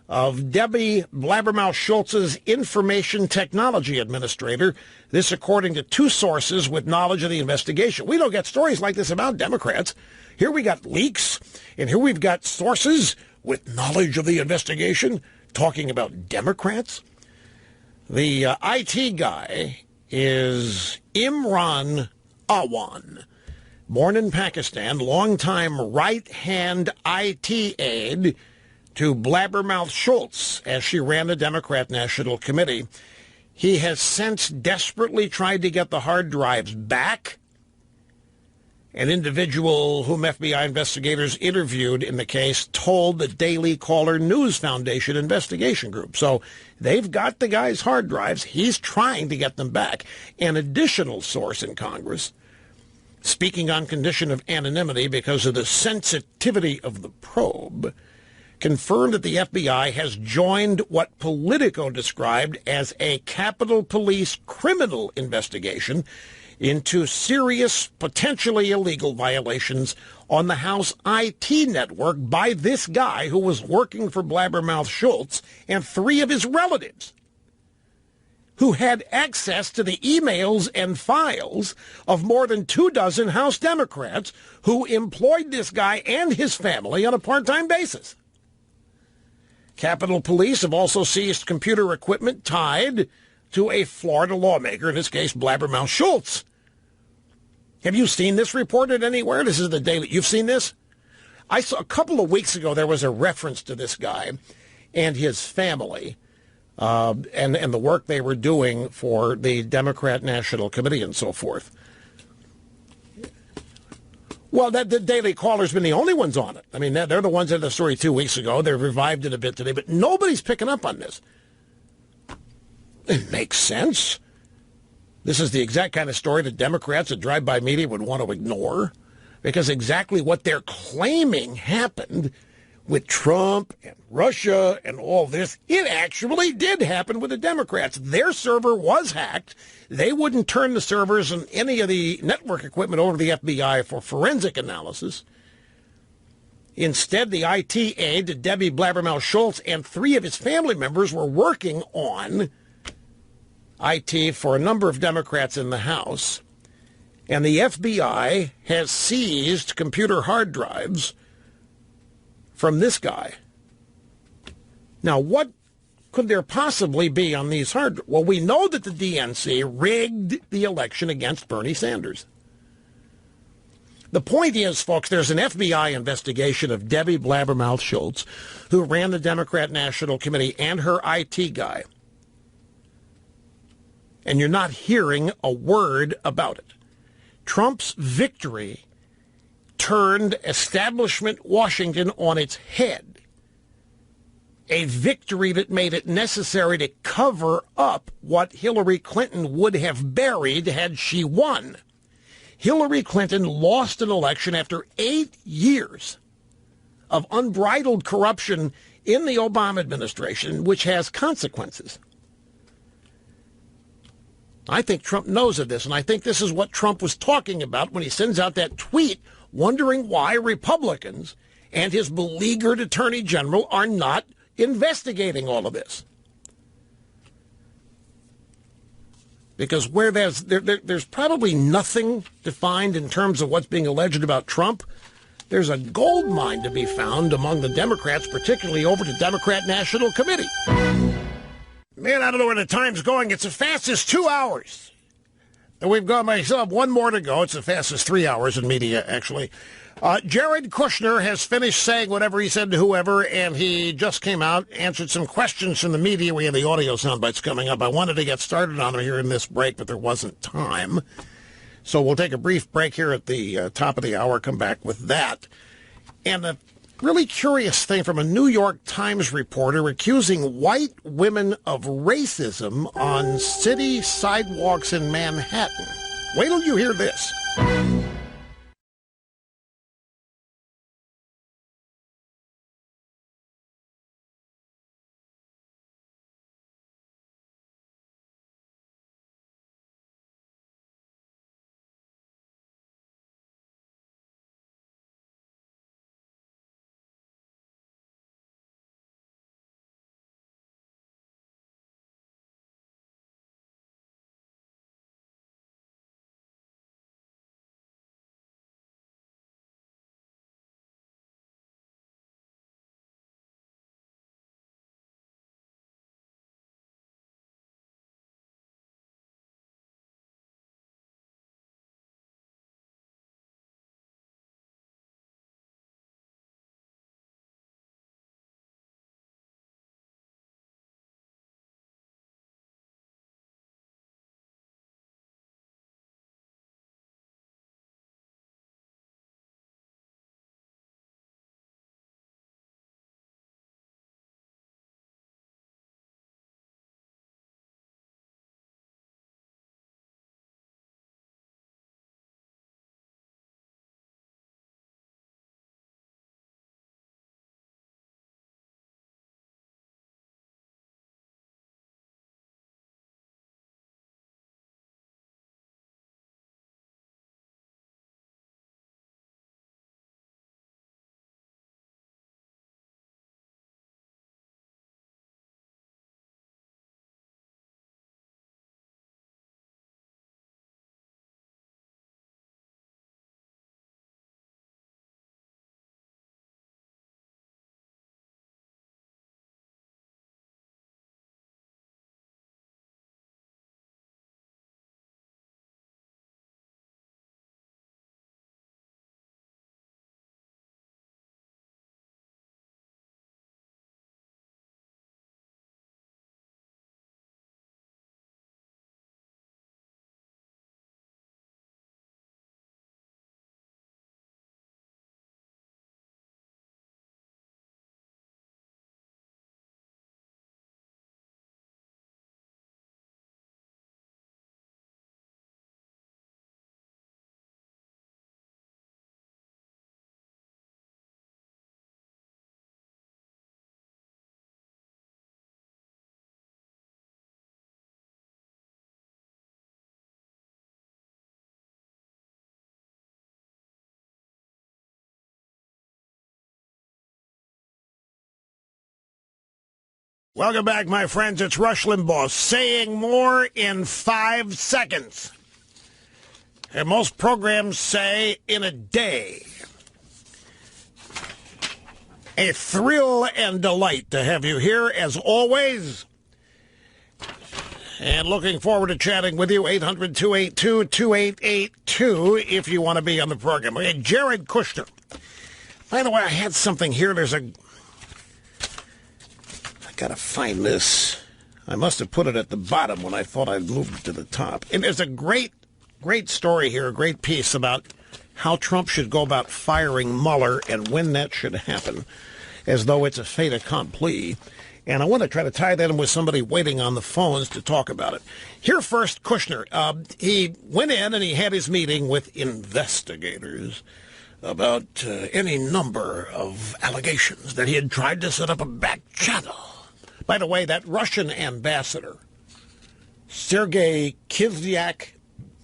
of Debbie Blabbermouth Schultz's information technology administrator. This according to two sources with knowledge of the investigation. We don't get stories like this about Democrats. Here we got leaks, and here we've got sources with knowledge of the investigation talking about Democrats. The IT guy is Imran Awan, born in Pakistan, longtime right-hand IT aide to Blabbermouth Schultz as she ran the Democrat National Committee. He has since desperately tried to get the hard drives back. An individual whom FBI investigators interviewed in the case told the Daily Caller News Foundation investigation group. So they've got the guy's hard drives. He's trying to get them back. An additional source in Congress, speaking on condition of anonymity because of the sensitivity of the probe, confirmed that the FBI has joined what Politico described as a Capitol Police criminal investigation into serious, potentially illegal violations on the House IT network by this guy who was working for Blabbermouth Schultz and three of his relatives who had access to the emails and files of more than 24 House Democrats who employed this guy and his family on a part-time basis. Capitol Police have also seized computer equipment tied to a Florida lawmaker, in this case Blabbermouth Schultz. Have you seen this reported anywhere? This is the Daily. You've seen this? I saw a couple of weeks ago there was a reference to this guy and his family and the work they were doing for the Democrat National Committee and so forth. Well, the Daily Caller's been the only ones on it. I mean, they're the ones that had the story 2 weeks ago. They've revived it a bit today, but nobody's picking up on this. It makes sense. This is the exact kind of story that Democrats at drive-by media would want to ignore. because exactly what they're claiming happened with Trump and Russia and all this, it actually did happen with the Democrats. Their server was hacked. They wouldn't turn the servers and any of the network equipment over to the FBI for forensic analysis. Instead, the IT aide, Debbie Blabbermouth Schultz, and 3 of his family members were working on IT for a number of Democrats in the House. And the FBI has seized computer hard drives from this guy. Now, what could there possibly be on these hard drives? Well, we know that the DNC rigged the election against Bernie Sanders. The point is, folks, there's an FBI investigation of Debbie Blabbermouth Schultz, who ran the Democrat National Committee, and her IT guy. And you're not hearing a word about it. Trump's victory turned establishment Washington on its head. A victory that made it necessary to cover up what Hillary Clinton would have buried had she won. Hillary Clinton lost an election after 8 years of unbridled corruption in the Obama administration, which has consequences. I think Trump knows of this, and I think this is what Trump was talking about when he sends out that tweet wondering why Republicans and his beleaguered attorney general are not investigating all of this. Because where there's probably nothing defined in terms of what's being alleged about Trump, there's a gold mine to be found among the Democrats, particularly over the Democrat National Committee. Man, I don't know where the time's going. It's as fast as 2 hours. And we've got myself one more to go. It's as fast as 3 hours in media, actually. Jared Kushner has finished saying whatever he said to whoever, and he just came out, answered some questions from the media. We have the audio sound bites coming up. I wanted to get started on them here in this break, but there wasn't time. So we'll take a brief break here at the top of the hour, come back with that. And a really curious thing from a New York Times reporter accusing white women of racism on city sidewalks in Manhattan. Wait till you hear this. Welcome back, my friends. It's Rush Limbaugh saying more in 5 seconds. And most programs say in a day. A thrill and delight to have you here, as always. And looking forward to chatting with you, 800-282-2882, if you want to be on the program. Okay, Jared Kushner. By the way, I had something here. I got to find this. I must have put it at the bottom when I thought I'd moved it to the top. And there's a great story here, a great piece about how Trump should go about firing Mueller and when that should happen, as though it's a fait accompli. And I want to try to tie that in with somebody waiting on the phones to talk about it. Here first, Kushner. He went in and he had his meeting with investigators about any number of allegations that he had tried to set up a back channel. By the way, that Russian ambassador, Sergei Kislyak,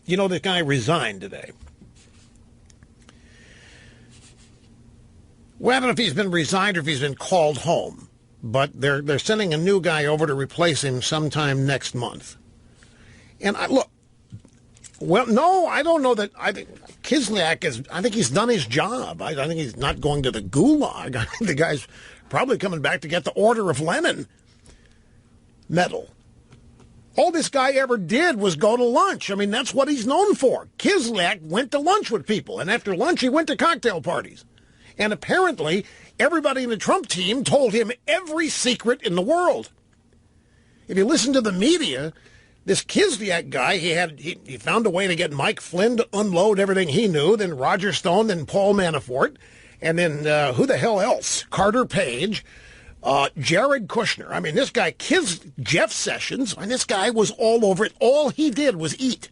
you know, the guy resigned today. Well, I don't know if he's been resigned or if he's been called home, but they're sending a new guy over to replace him sometime next month. And I don't know that. I think Kislyak I think he's done his job. I think he's not going to the gulag. I think the guy's probably coming back to get the Order of Lenin medal. All this guy ever did was go to lunch. I mean, that's what he's known for. Kislyak went to lunch with people, and after lunch he went to cocktail parties. And apparently everybody in the Trump team told him every secret in the world. If you listen to the media, this Kislyak guy, he found a way to get Mike Flynn to unload everything he knew, then Roger Stone, then Paul Manafort, and then who the hell else? Carter Page, Jared Kushner. I mean, this guy, Jeff Sessions, and this guy was all over it. All he did was eat.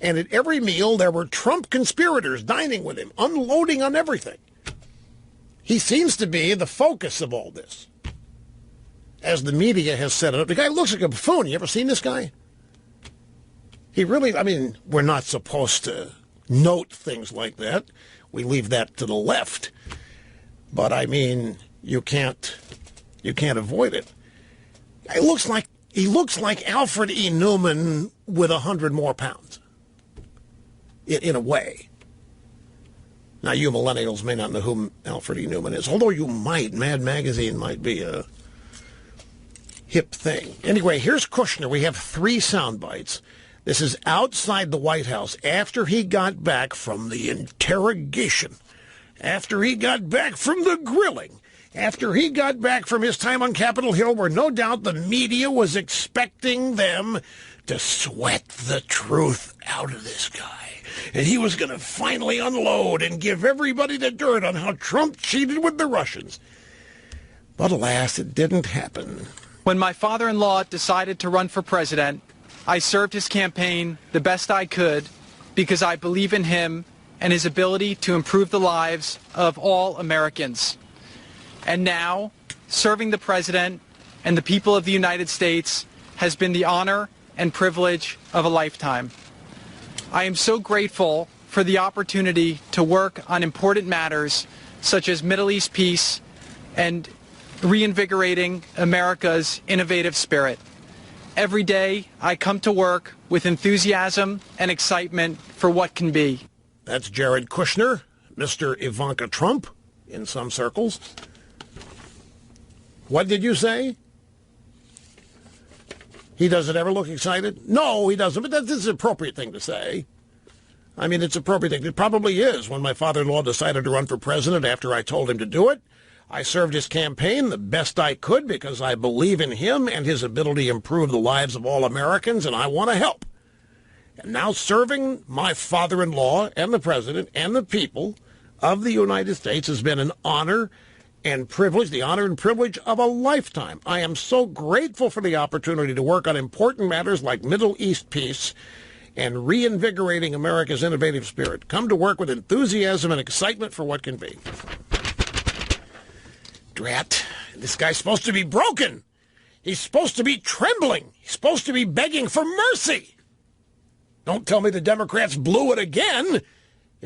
And at every meal, there were Trump conspirators dining with him, unloading on everything. He seems to be the focus of all this, as the media has set it up. The guy looks like a buffoon. You ever seen this guy? He really, I mean, we're not supposed to note things like that. We leave that to the left. But, I mean, you can't avoid it. He looks like Alfred E. Newman with 100 more pounds, in a way. Now, you millennials may not know who Alfred E. Newman is, although you might. Mad Magazine might be a hip thing. Anyway, here's Kushner. We have 3 sound bites. This is outside the White House after he got back from the interrogation, after he got back from the grilling, after he got back from his time on Capitol Hill, where no doubt the media was expecting them to sweat the truth out of this guy. And he was going to finally unload and give everybody the dirt on how Trump cheated with the Russians. But alas, it didn't happen. When my father-in-law decided to run for president, I served his campaign the best I could because I believe in him and his ability to improve the lives of all Americans. And now, serving the president and the people of the United States has been the honor and privilege of a lifetime. I am so grateful for the opportunity to work on important matters such as Middle East peace and reinvigorating America's innovative spirit. Every day, I come to work with enthusiasm and excitement for what can be. That's Jared Kushner, Mr. Ivanka Trump, in some circles. What did you say? He doesn't ever look excited? No, he doesn't, but that's an appropriate thing to say. I mean, it's an appropriate thing. It probably is. When my father-in-law decided to run for president after I told him to do it, I served his campaign the best I could because I believe in him and his ability to improve the lives of all Americans, and I want to help. And now serving my father-in-law and the president and the people of the United States has been an honor and privilege, the honor and privilege of a lifetime. I am so grateful for the opportunity to work on important matters like Middle East peace and reinvigorating America's innovative spirit. Come to work with enthusiasm and excitement for what can be. Drat, this guy's supposed to be broken. He's supposed to be trembling. He's supposed to be begging for mercy. Don't tell me the Democrats blew it again.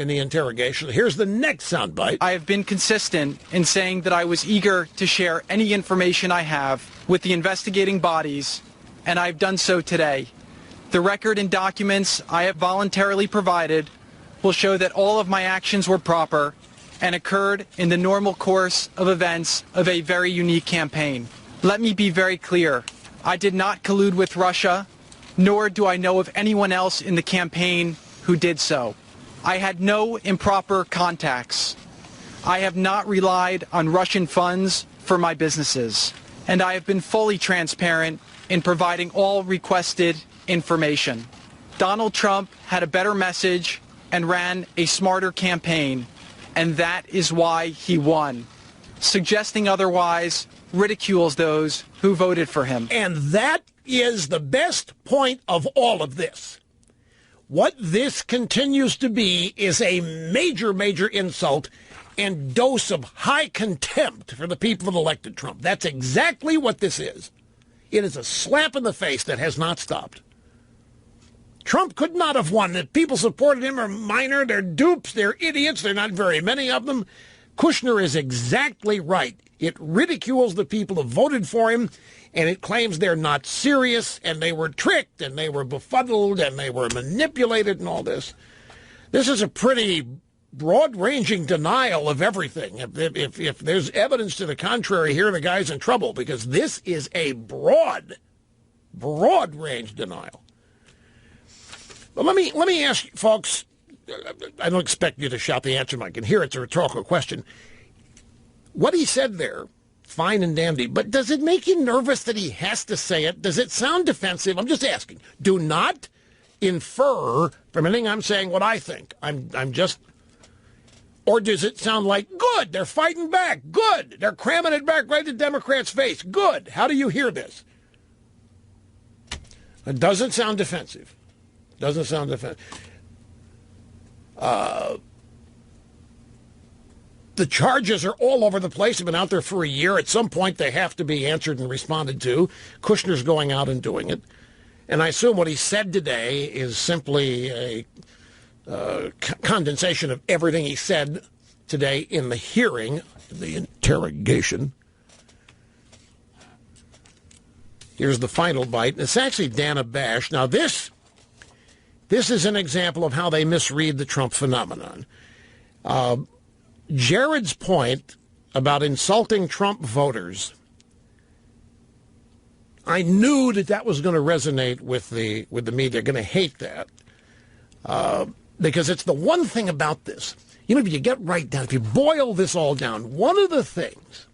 in the interrogation. Here's the next soundbite. I have been consistent in saying that I was eager to share any information I have with the investigating bodies, and I've done so today. The record and documents I have voluntarily provided will show that all of my actions were proper and occurred in the normal course of events of a very unique campaign. Let me be very clear. I did not collude with Russia, nor do I know of anyone else in the campaign who did so. I had no improper contacts. I have not relied on Russian funds for my businesses, and I have been fully transparent in providing all requested information. Donald Trump had a better message and ran a smarter campaign, and that is why he won. Suggesting otherwise ridicules those who voted for him. And that is the best point of all of this. What this continues to be is a major, major insult and dose of high contempt for the people that elected Trump. That's exactly what this is. It is a slap in the face that has not stopped. Trump could not have won. The people supported him are minor, they're dupes, they're idiots, they're not very many of them. Kushner is exactly right. It ridicules the people who voted for him, and it claims they're not serious, and they were tricked, and they were befuddled, and they were manipulated, and all this. This is a pretty broad-ranging denial of everything. If there's evidence to the contrary here, the guy's in trouble, because this is a broad-range denial. But let me ask you, folks, I don't expect you to shout the answer, I can hear it's a rhetorical question. What he said there, fine and dandy, but does it make you nervous that he has to say it? Does it sound defensive? I'm just asking. Do not infer from anything I'm saying what I think. I'm just... Or does it sound like, good, they're fighting back, good, they're cramming it back right to Democrats' face, good. How do you hear this? It doesn't sound defensive. Doesn't sound defensive. The charges are all over the place. They've been out there for a year. At some point, they have to be answered and responded to. Kushner's going out and doing it. And I assume what he said today is simply a condensation of everything he said today in the hearing, the interrogation. Here's the final bite. It's actually Dana Bash. Now, this is an example of how they misread the Trump phenomenon. Jared's point about insulting Trump voters, I knew that was going to resonate with the media. They're going to hate that because it's the one thing about this. You know, if you get right down, if you boil this all down, one of the things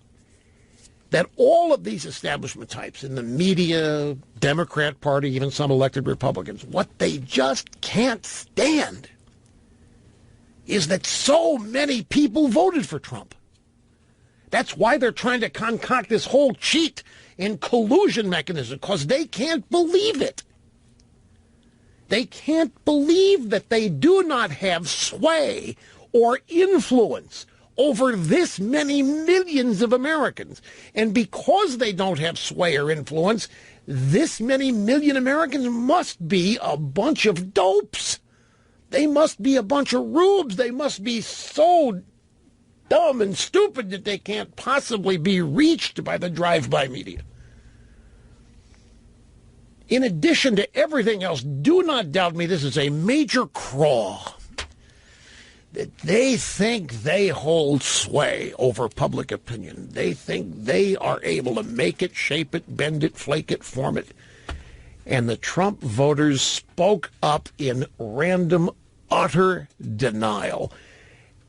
that all of these establishment types in the media, Democrat Party, even some elected Republicans, what they just can't stand is that so many people voted for Trump. That's why they're trying to concoct this whole cheat and collusion mechanism, because they can't believe it. They can't believe that they do not have sway or influence over this many millions of Americans. And because they don't have sway or influence, this many million Americans must be a bunch of dopes. They must be a bunch of rubes. They must be so dumb and stupid that they can't possibly be reached by the drive-by media. In addition to everything else, do not doubt me, this is a major crawl. That they think they hold sway over public opinion. They think they are able to make it, shape it, bend it, flake it, form it. And the Trump voters spoke up in random, utter denial.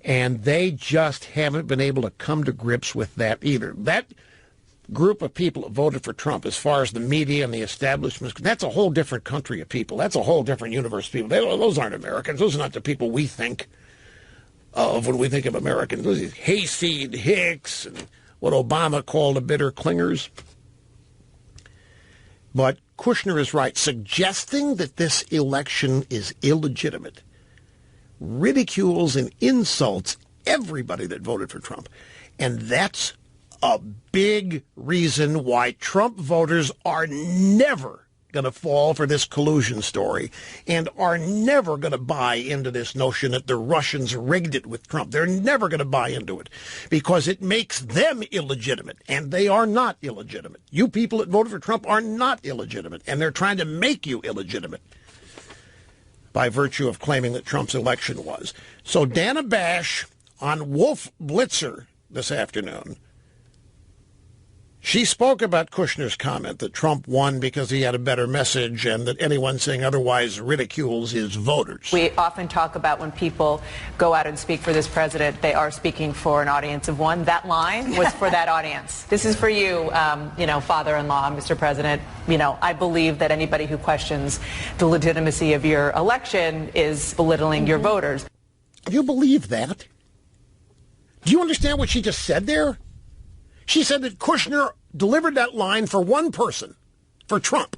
And they just haven't been able to come to grips with that either. That group of people that voted for Trump, as far as the media and the establishment, that's a whole different country of people. That's a whole different universe of people. Those aren't Americans. Those are not the people we think of when we think of Americans. Those are hayseed hicks and what Obama called the bitter clingers. But Kushner is right. Suggesting that this election is illegitimate ridicules and insults everybody that voted for Trump. And that's a big reason why Trump voters are never going to fall for this collusion story and are never going to buy into this notion that the Russians rigged it with Trump. They're never going to buy into it because it makes them illegitimate, and they are not illegitimate. You people that voted for Trump are not illegitimate, and they're trying to make you illegitimate by virtue of claiming that Trump's election was. So Dana Bash on Wolf Blitzer this afternoon, she spoke about Kushner's comment that Trump won because he had a better message and that anyone saying otherwise ridicules his voters. We often talk about when people go out and speak for this president, they are speaking for an audience of one. That line was for that audience. This is for you, father-in-law, Mr. President. I believe that anybody who questions the legitimacy of your election is belittling your voters. You believe that? Do you understand what she just said there? She said that Kushner delivered that line for one person, for Trump.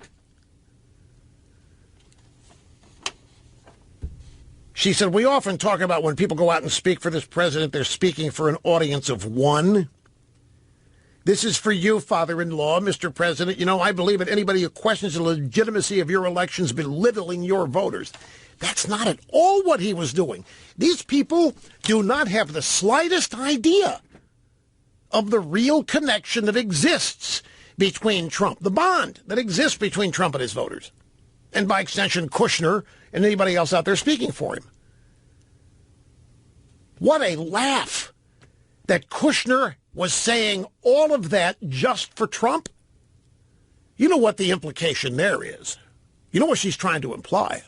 She said, we often talk about when people go out and speak for this president, they're speaking for an audience of one. This is for you, father-in-law, Mr. President. I believe that anybody who questions the legitimacy of your election is belittling your voters. That's not at all what he was doing. These people do not have the slightest idea of the real connection that exists between Trump, the bond that exists between Trump and his voters, and by extension, Kushner and anybody else out there speaking for him. What a laugh that Kushner was saying all of that just for Trump. You know what the implication there is. You know what she's trying to imply?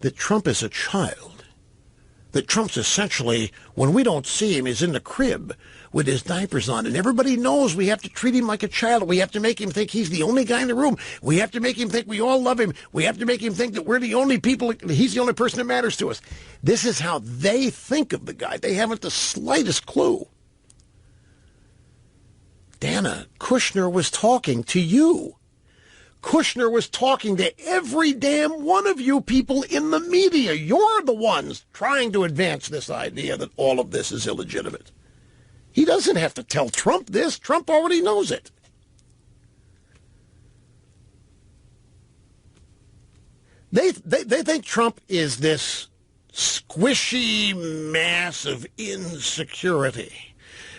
That Trump is a child. That Trump's essentially, when we don't see him, is in the crib with his diapers on. And everybody knows we have to treat him like a child. We have to make him think he's the only guy in the room. We have to make him think we all love him. We have to make him think that we're the only people, he's the only person that matters to us. This is how they think of the guy. They haven't the slightest clue. Dana, Kushner was talking to you. Kushner was talking to every damn one of you people in the media. You're the ones trying to advance this idea that all of this is illegitimate. He doesn't have to tell Trump this. Trump already knows it. They think Trump is this squishy mass of insecurity,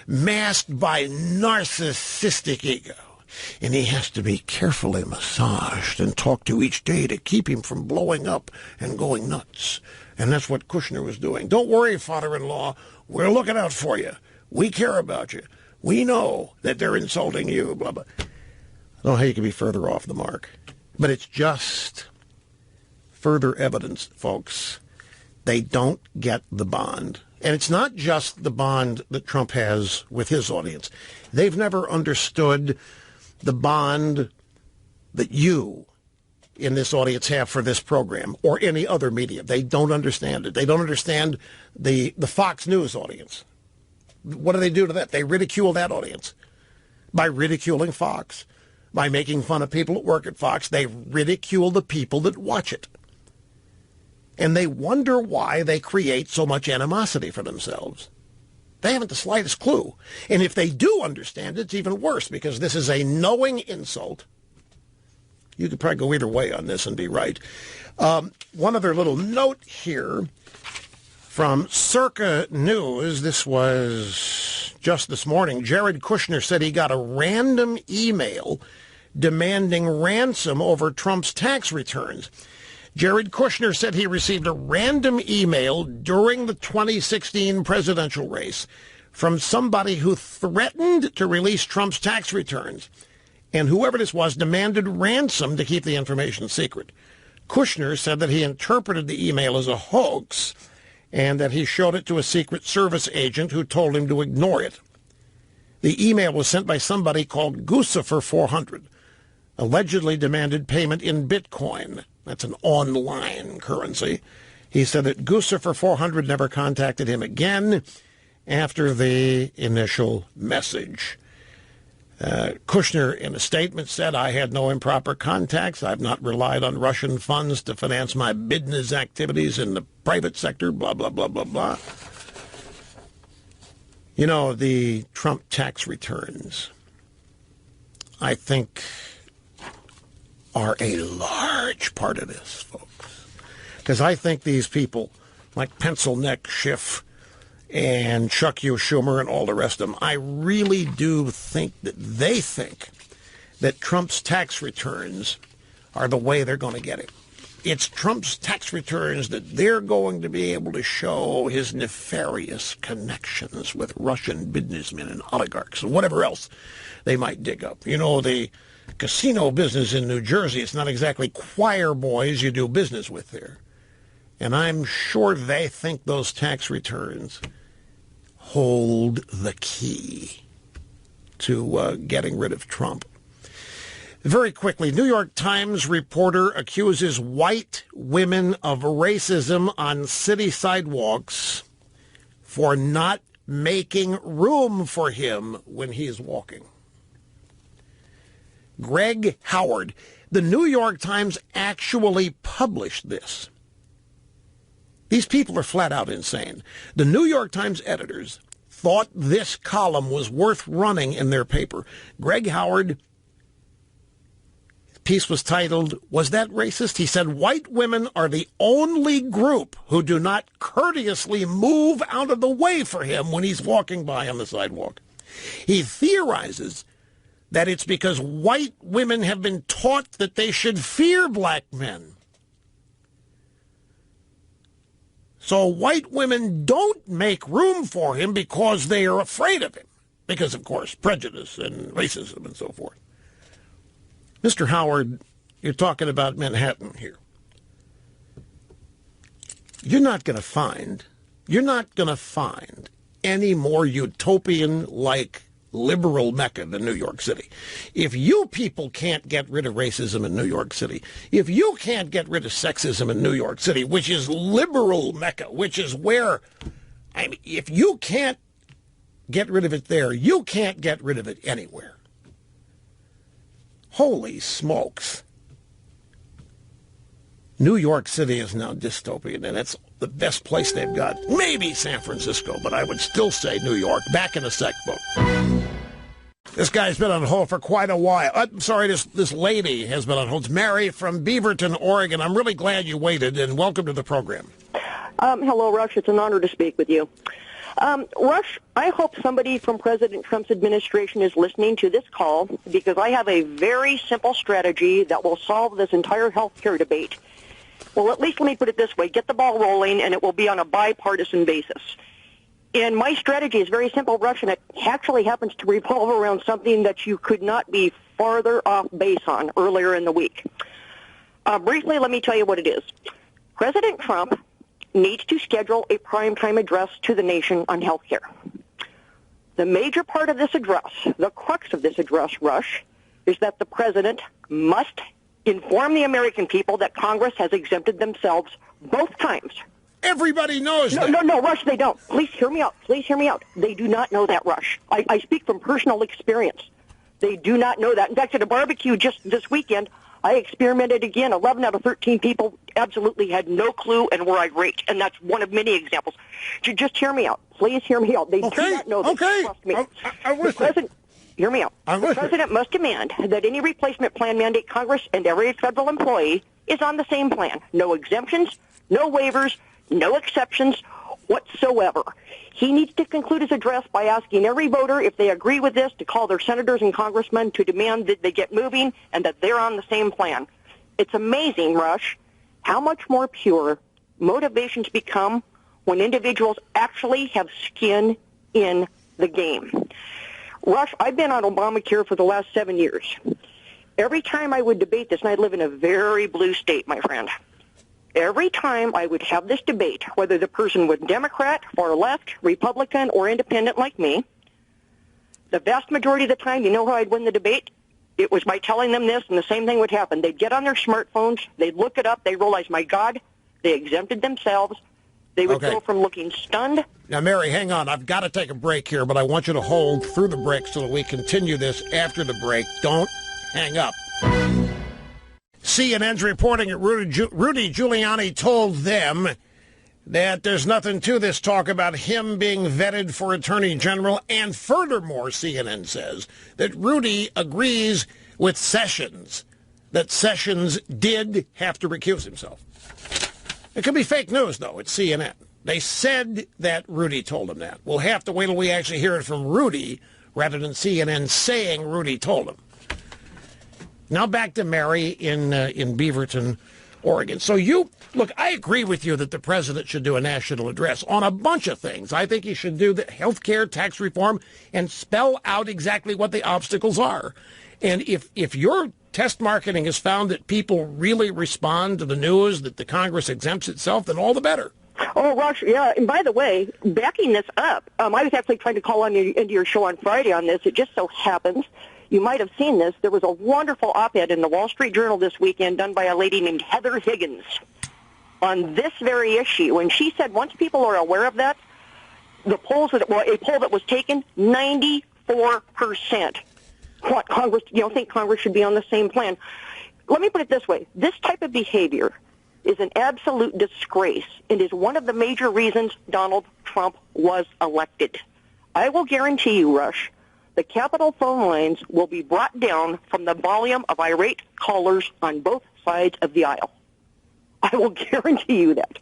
masked by narcissistic ego. And he has to be carefully massaged and talked to each day to keep him from blowing up and going nuts. And that's what Kushner was doing. Don't worry, father-in-law. We're looking out for you. We care about you. We know that they're insulting you, blah, blah. I don't know how you can be further off the mark. But it's just further evidence, folks. They don't get the bond. And it's not just the bond that Trump has with his audience. They've never understood the bond that you in this audience have for this program or any other media. They don't understand it. They don't understand the Fox News audience. What do they do to that? They ridicule that audience by ridiculing Fox, by making fun of people that work at Fox. They ridicule the people that watch it. And they wonder why they create so much animosity for themselves. They haven't the slightest clue. And if they do understand it, it's even worse because this is a knowing insult. You could probably go either way on this and be right. One other little note here from Circa News. This was just this morning. Jared Kushner said he got a random email demanding ransom over Trump's tax returns. Jared Kushner said he received a random email during the 2016 presidential race from somebody who threatened to release Trump's tax returns. And whoever this was demanded ransom to keep the information secret. Kushner said that he interpreted the email as a hoax and that he showed it to a Secret Service agent who told him to ignore it. The email was sent by somebody called Guccifer 400, allegedly demanded payment in Bitcoin. That's an online currency. He said that Guccifer 400 never contacted him again after the initial message. Kushner, in a statement, said, I had no improper contacts. I've not relied on Russian funds to finance my business activities in the private sector, blah, blah, blah, blah, blah. You know, the Trump tax returns, I think, are a large part of this, folks. Because I think these people, like Pencil Neck Schiff and Chuck U. Schumer and all the rest of them, I really do think that they think that Trump's tax returns are the way they're going to get him. It's Trump's tax returns that they're going to be able to show his nefarious connections with Russian businessmen and oligarchs and whatever else they might dig up. You know, the casino business in New Jersey, it's not exactly choir boys you do business with there. And I'm sure they think those tax returns hold the key to getting rid of Trump. Very quickly, New York Times reporter accuses white women of racism on city sidewalks for not making room for him when he's walking. Greg Howard, the New York Times actually published this. These people are flat out insane. The New York Times editors thought this column was worth running in their paper. Greg Howard, piece was titled, "Was That Racist?" He said, white women are the only group who do not courteously move out of the way for him when he's walking by on the sidewalk. He theorizes that it's because white women have been taught that they should fear black men. So white women don't make room for him because they are afraid of him. Because, of course, prejudice and racism and so forth. Mr. Howard, you're talking about Manhattan here. You're not going to find any more utopian-like liberal Mecca than New York City. If you people can't get rid of racism in New York City, if you can't get rid of sexism in New York City, which is liberal Mecca, which is where, I mean, if you can't get rid of it there, you can't get rid of it anywhere. Holy smokes. New York City is now dystopian, and it's the best place they've got. Maybe San Francisco, but I would still say New York. Back in a sec, folks. This guy's been on hold for quite a while. I'm sorry, this lady has been on hold. It's Mary from Beaverton, Oregon. I'm really glad you waited, and welcome to the program. Hello, Rush. It's an honor to speak with you. Rush, I hope somebody from President Trump's administration is listening to this call, because I have a very simple strategy that will solve this entire health care debate. Well, at least let me put it this way. Get the ball rolling, and it will be on a bipartisan basis. And my strategy is very simple, Rush, and it actually happens to revolve around something that you could not be farther off base on earlier in the week. Briefly, let me tell you what it is. President Trump needs to schedule a primetime address to the nation on health care. The major part of this address, the crux of this address, Rush, is that the president must inform the American people that Congress has exempted themselves both times. Everybody knows that. No, Rush, they don't. Please hear me out. Please hear me out. They do not know that, Rush. I speak from personal experience. They do not know that. In fact, at a barbecue just this weekend, I experimented again. 11 out of 13 people absolutely had no clue and were irate, and that's one of many examples. Just hear me out. Please hear me out. They do not know this. Okay. Trust me. The president, hear me out. The president must demand that any replacement plan mandate Congress and every federal employee is on the same plan. No exemptions, no waivers, no exceptions whatsoever. He needs to conclude his address by asking every voter if they agree with this to call their senators and congressmen to demand that they get moving and that they're on the same plan. It's amazing, Rush, how much more pure motivations become when individuals actually have skin in the game. Rush, I've been on Obamacare for the last 7 years. Every time I would debate this, and I live in a very blue state, my friend, every time I would have this debate, whether the person was Democrat, far left, Republican, or independent like me, the vast majority of the time, you know how I'd win the debate? It was by telling them this, and the same thing would happen. They'd get on their smartphones, they'd look it up, they'd realize, my God, they exempted themselves. They would go from looking stunned. Now, Mary, hang on. I've got to take a break here, but I want you to hold through the break so that we continue this after the break. Don't hang up. CNN's reporting that Rudy Giuliani told them that there's nothing to this talk about him being vetted for Attorney General. And furthermore, CNN says that Rudy agrees with Sessions that Sessions did have to recuse himself. It could be fake news, though. It's CNN. They said that Rudy told him that. We'll have to wait till we actually hear it from Rudy rather than CNN saying Rudy told him. Now back to Mary in Beaverton, Oregon. So look, I agree with you that the president should do a national address on a bunch of things. I think he should do the health care, tax reform, and spell out exactly what the obstacles are. And if your test marketing has found that people really respond to the news, that the Congress exempts itself, then all the better. Oh, Rush, yeah. And by the way, backing this up, I was actually trying to call on you into your show on Friday on this. It just so happens, you might have seen this, there was a wonderful op-ed in the Wall Street Journal this weekend done by a lady named Heather Higgins on this very issue. And she said once people are aware of that, a poll that was taken, 94% think Congress should be on the same plan. Let me put it this way. This type of behavior is an absolute disgrace and is one of the major reasons Donald Trump was elected. I will guarantee you, Rush, the Capitol phone lines will be brought down from the volume of irate callers on both sides of the aisle. I will guarantee you that.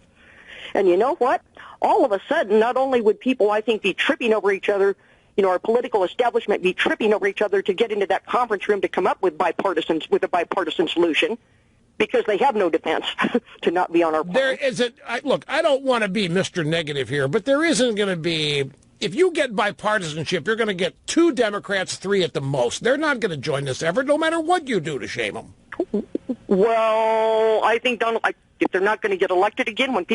And you know what? All of a sudden, not only would people, I think, be tripping over each other, our political establishment be tripping over each other to get into that conference room to come up with a bipartisan solution, because they have no defense to not be on our part. Look, I don't want to be Mr. Negative here, but there isn't going to be, if you get bipartisanship, you're going to get 2 Democrats, 3 at the most. They're not going to join this effort, no matter what you do to shame them. Well, I think if they're not going to get elected again, when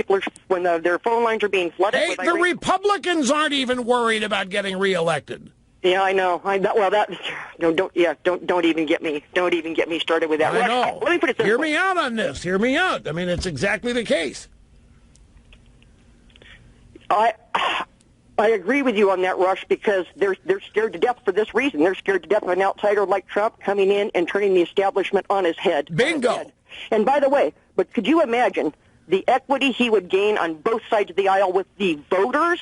their phone lines are being flooded. Hey, the Republicans aren't even worried about getting reelected. Yeah, I know. Don't even get me. Don't even get me started with that. I know. Let me put it this way. Hear me out on this. Hear me out. I mean, it's exactly the case. I agree with you on that, Rush, because they're scared to death for this reason. They're scared to death of an outsider like Trump coming in and turning the establishment on his head. Bingo. And by the way, but could you imagine the equity he would gain on both sides of the aisle with the voters?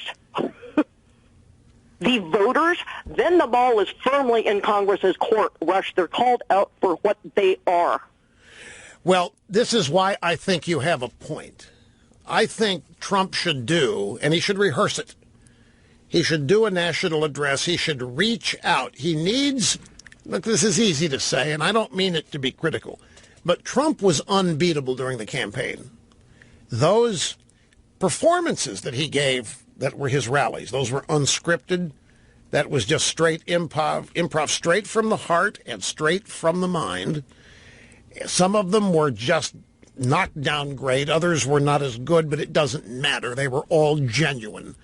The voters? Then the ball is firmly in Congress's court, Rush. They're called out for what they are. Well, this is why I think you have a point. I think Trump should do, and he should rehearse it, he should do a national address. He should reach out. He needs, look, this is easy to say, and I don't mean it to be critical, but Trump was unbeatable during the campaign. Those performances that he gave that were his rallies, those were unscripted. That was just straight improv straight from the heart and straight from the mind. Some of them were just knocked down great. Others were not as good, but it doesn't matter. They were all genuine.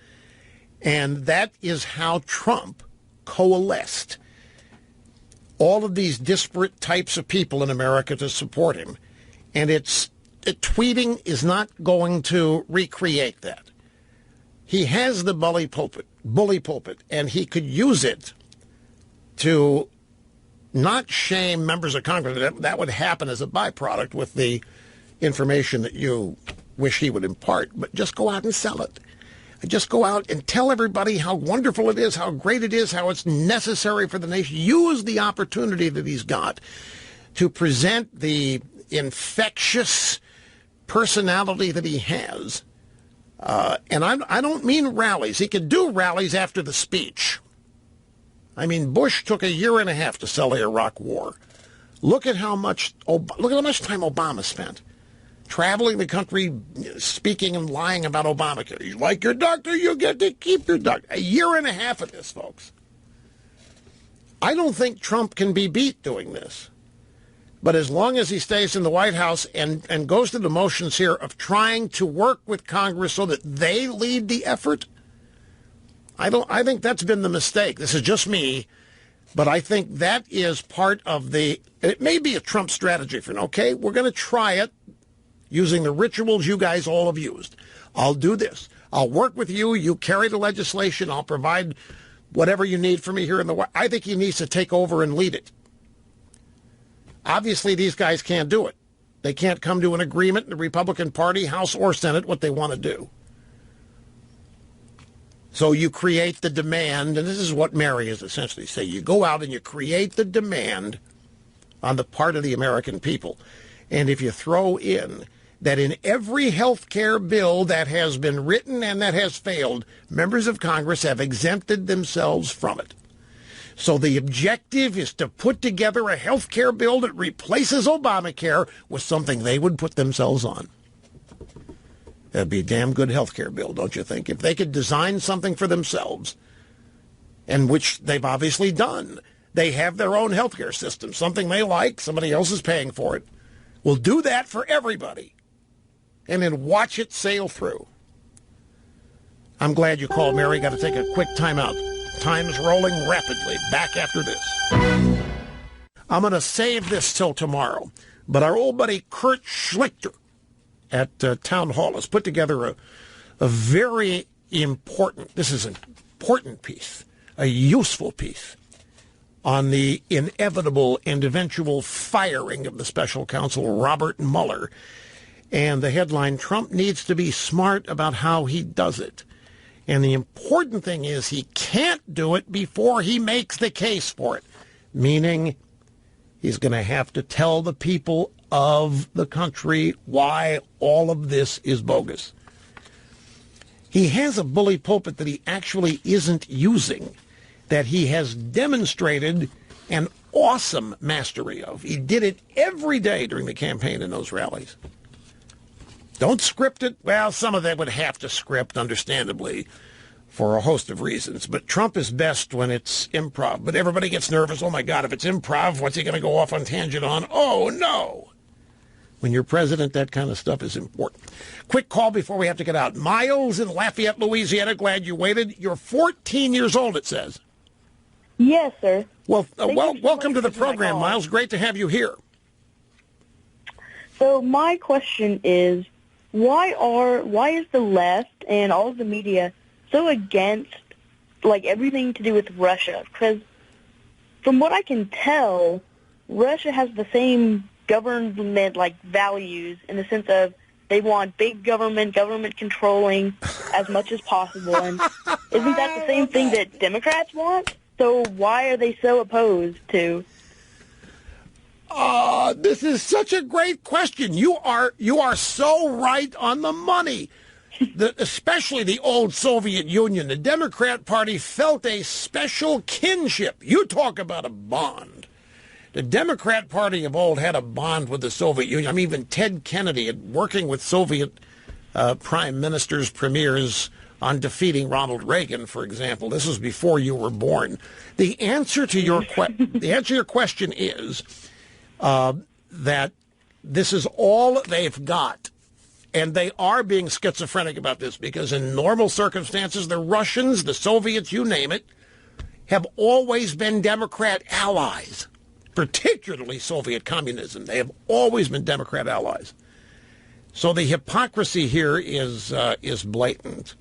And that is how Trump coalesced all of these disparate types of people in America to support him. And tweeting is not going to recreate that. He has the bully pulpit, and he could use it to not shame members of Congress. That would happen as a byproduct with the information that you wish he would impart, but just go out and sell it. Just go out and tell everybody how wonderful it is, how great it is, how it's necessary for the nation. Use the opportunity that he's got to present the infectious personality that he has. And I don't mean rallies. He could do rallies after the speech. I mean, Bush took 1.5 years to sell the Iraq War. Look at how much time Obama spent traveling the country, speaking and lying about Obamacare. You like your doctor, you get to keep your doctor. 1.5 years of this, folks. I don't think Trump can be beat doing this. But as long as he stays in the White House and goes through the motions here of trying to work with Congress so that they lead the effort, I think that's been the mistake. This is just me, but I think that is part of it may be a Trump strategy for, okay, we're going to try it using the rituals you guys all have used. I'll do this. I'll work with you. You carry the legislation. I'll provide whatever you need for me here in the White House. I think he needs to take over and lead it. Obviously, these guys can't do it. They can't come to an agreement in the Republican Party, House or Senate, what they want to do. So you create the demand, and this is what Mary is essentially saying. You go out and you create the demand on the part of the American people. And if you throw in that in every health care bill that has been written and that has failed, members of Congress have exempted themselves from it. So the objective is to put together a health care bill that replaces Obamacare with something they would put themselves on. That'd be a damn good health care bill, don't you think? If they could design something for themselves, and which they've obviously done. They have their own health care system, something they like, somebody else is paying for it. We'll do that for everybody, and then watch it sail through. I'm glad you called, Mary. Got to take a quick timeout. Time's rolling rapidly. Back after this. I'm going to save this till tomorrow, but our old buddy Kurt Schlichter at Town Hall has put together a very important, this is an important piece, a useful piece on the inevitable and eventual firing of the special counsel Robert Mueller. And the headline, Trump needs to be smart about how he does it. And the important thing is he can't do it before he makes the case for it, meaning he's going to have to tell the people of the country why all of this is bogus. He has a bully pulpit that he actually isn't using, that he has demonstrated an awesome mastery of. He did it every day during the campaign in those rallies. Don't script it. Well, some of them would have to script, understandably, for a host of reasons. But Trump is best when it's improv. But everybody gets nervous. Oh, my God, if it's improv, what's he going to go off on tangent on? Oh, no. When you're president, that kind of stuff is important. Quick call before we have to get out. Miles in Lafayette, Louisiana. Glad you waited. You're 14 years old, it says. Yes, sir. Well, welcome to the program, Miles. Great to have you here. So my question is, why is the left and all of the media so against everything to do with Russia? Because from what I can tell, Russia has the same government values in the sense of they want big government controlling as much as possible. And isn't that the same thing that Democrats want? So why are they so opposed to? This is such a great question. You are so right on the money. Especially the old Soviet Union, the Democrat Party felt a special kinship. You talk about a bond. The Democrat Party of old had a bond with the Soviet Union. I mean, even Ted Kennedy, working with Soviet prime ministers, premiers, on defeating Ronald Reagan, for example. This was before you were born. The answer to your question is that this is all they've got. And they are being schizophrenic about this because in normal circumstances, the Russians, the Soviets, you name it, have always been Democrat allies, particularly Soviet communism. They have always been Democrat allies. So the hypocrisy here is blatant.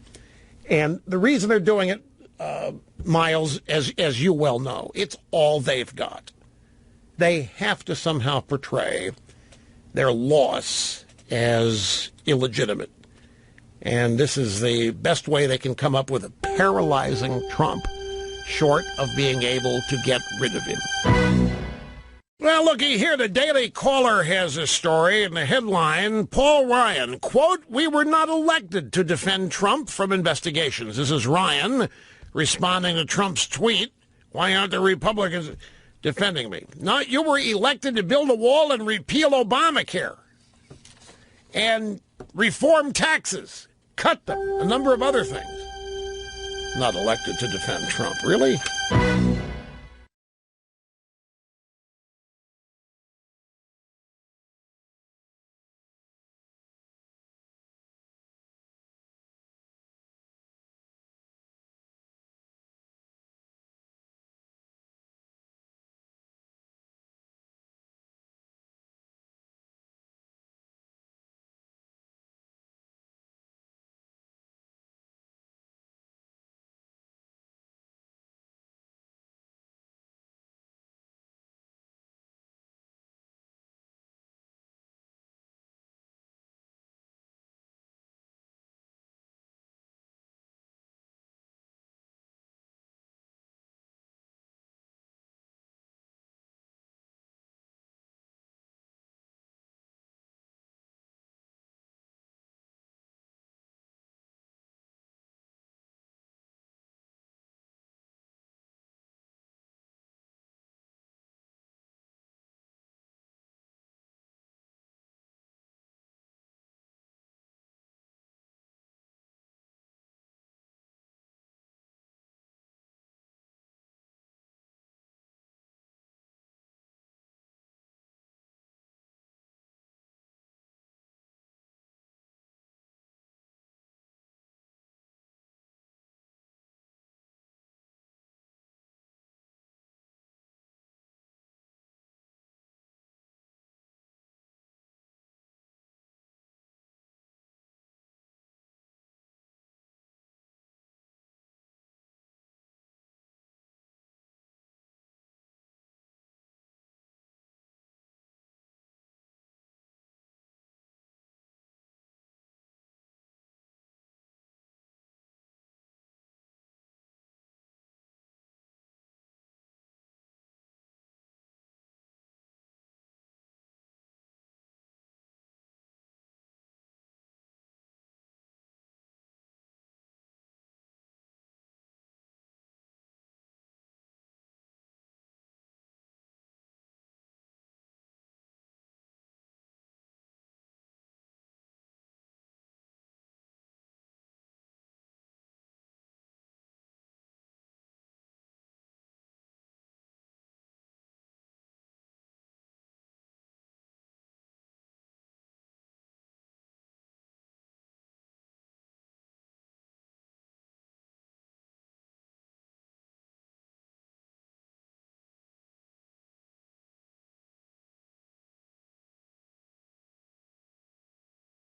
And the reason they're doing it, Miles, as you well know, it's all they've got. They have to somehow portray their loss as illegitimate. And this is the best way they can come up with a paralyzing Trump, short of being able to get rid of him. Well, looky here, the Daily Caller has a story in the headline, Paul Ryan, quote, "We were not elected to defend Trump from investigations." This is Ryan responding to Trump's tweet, "Why aren't the Republicans defending me?" No, you were elected to build a wall and repeal Obamacare and reform taxes, cut them, a number of other things. Not elected to defend Trump, really?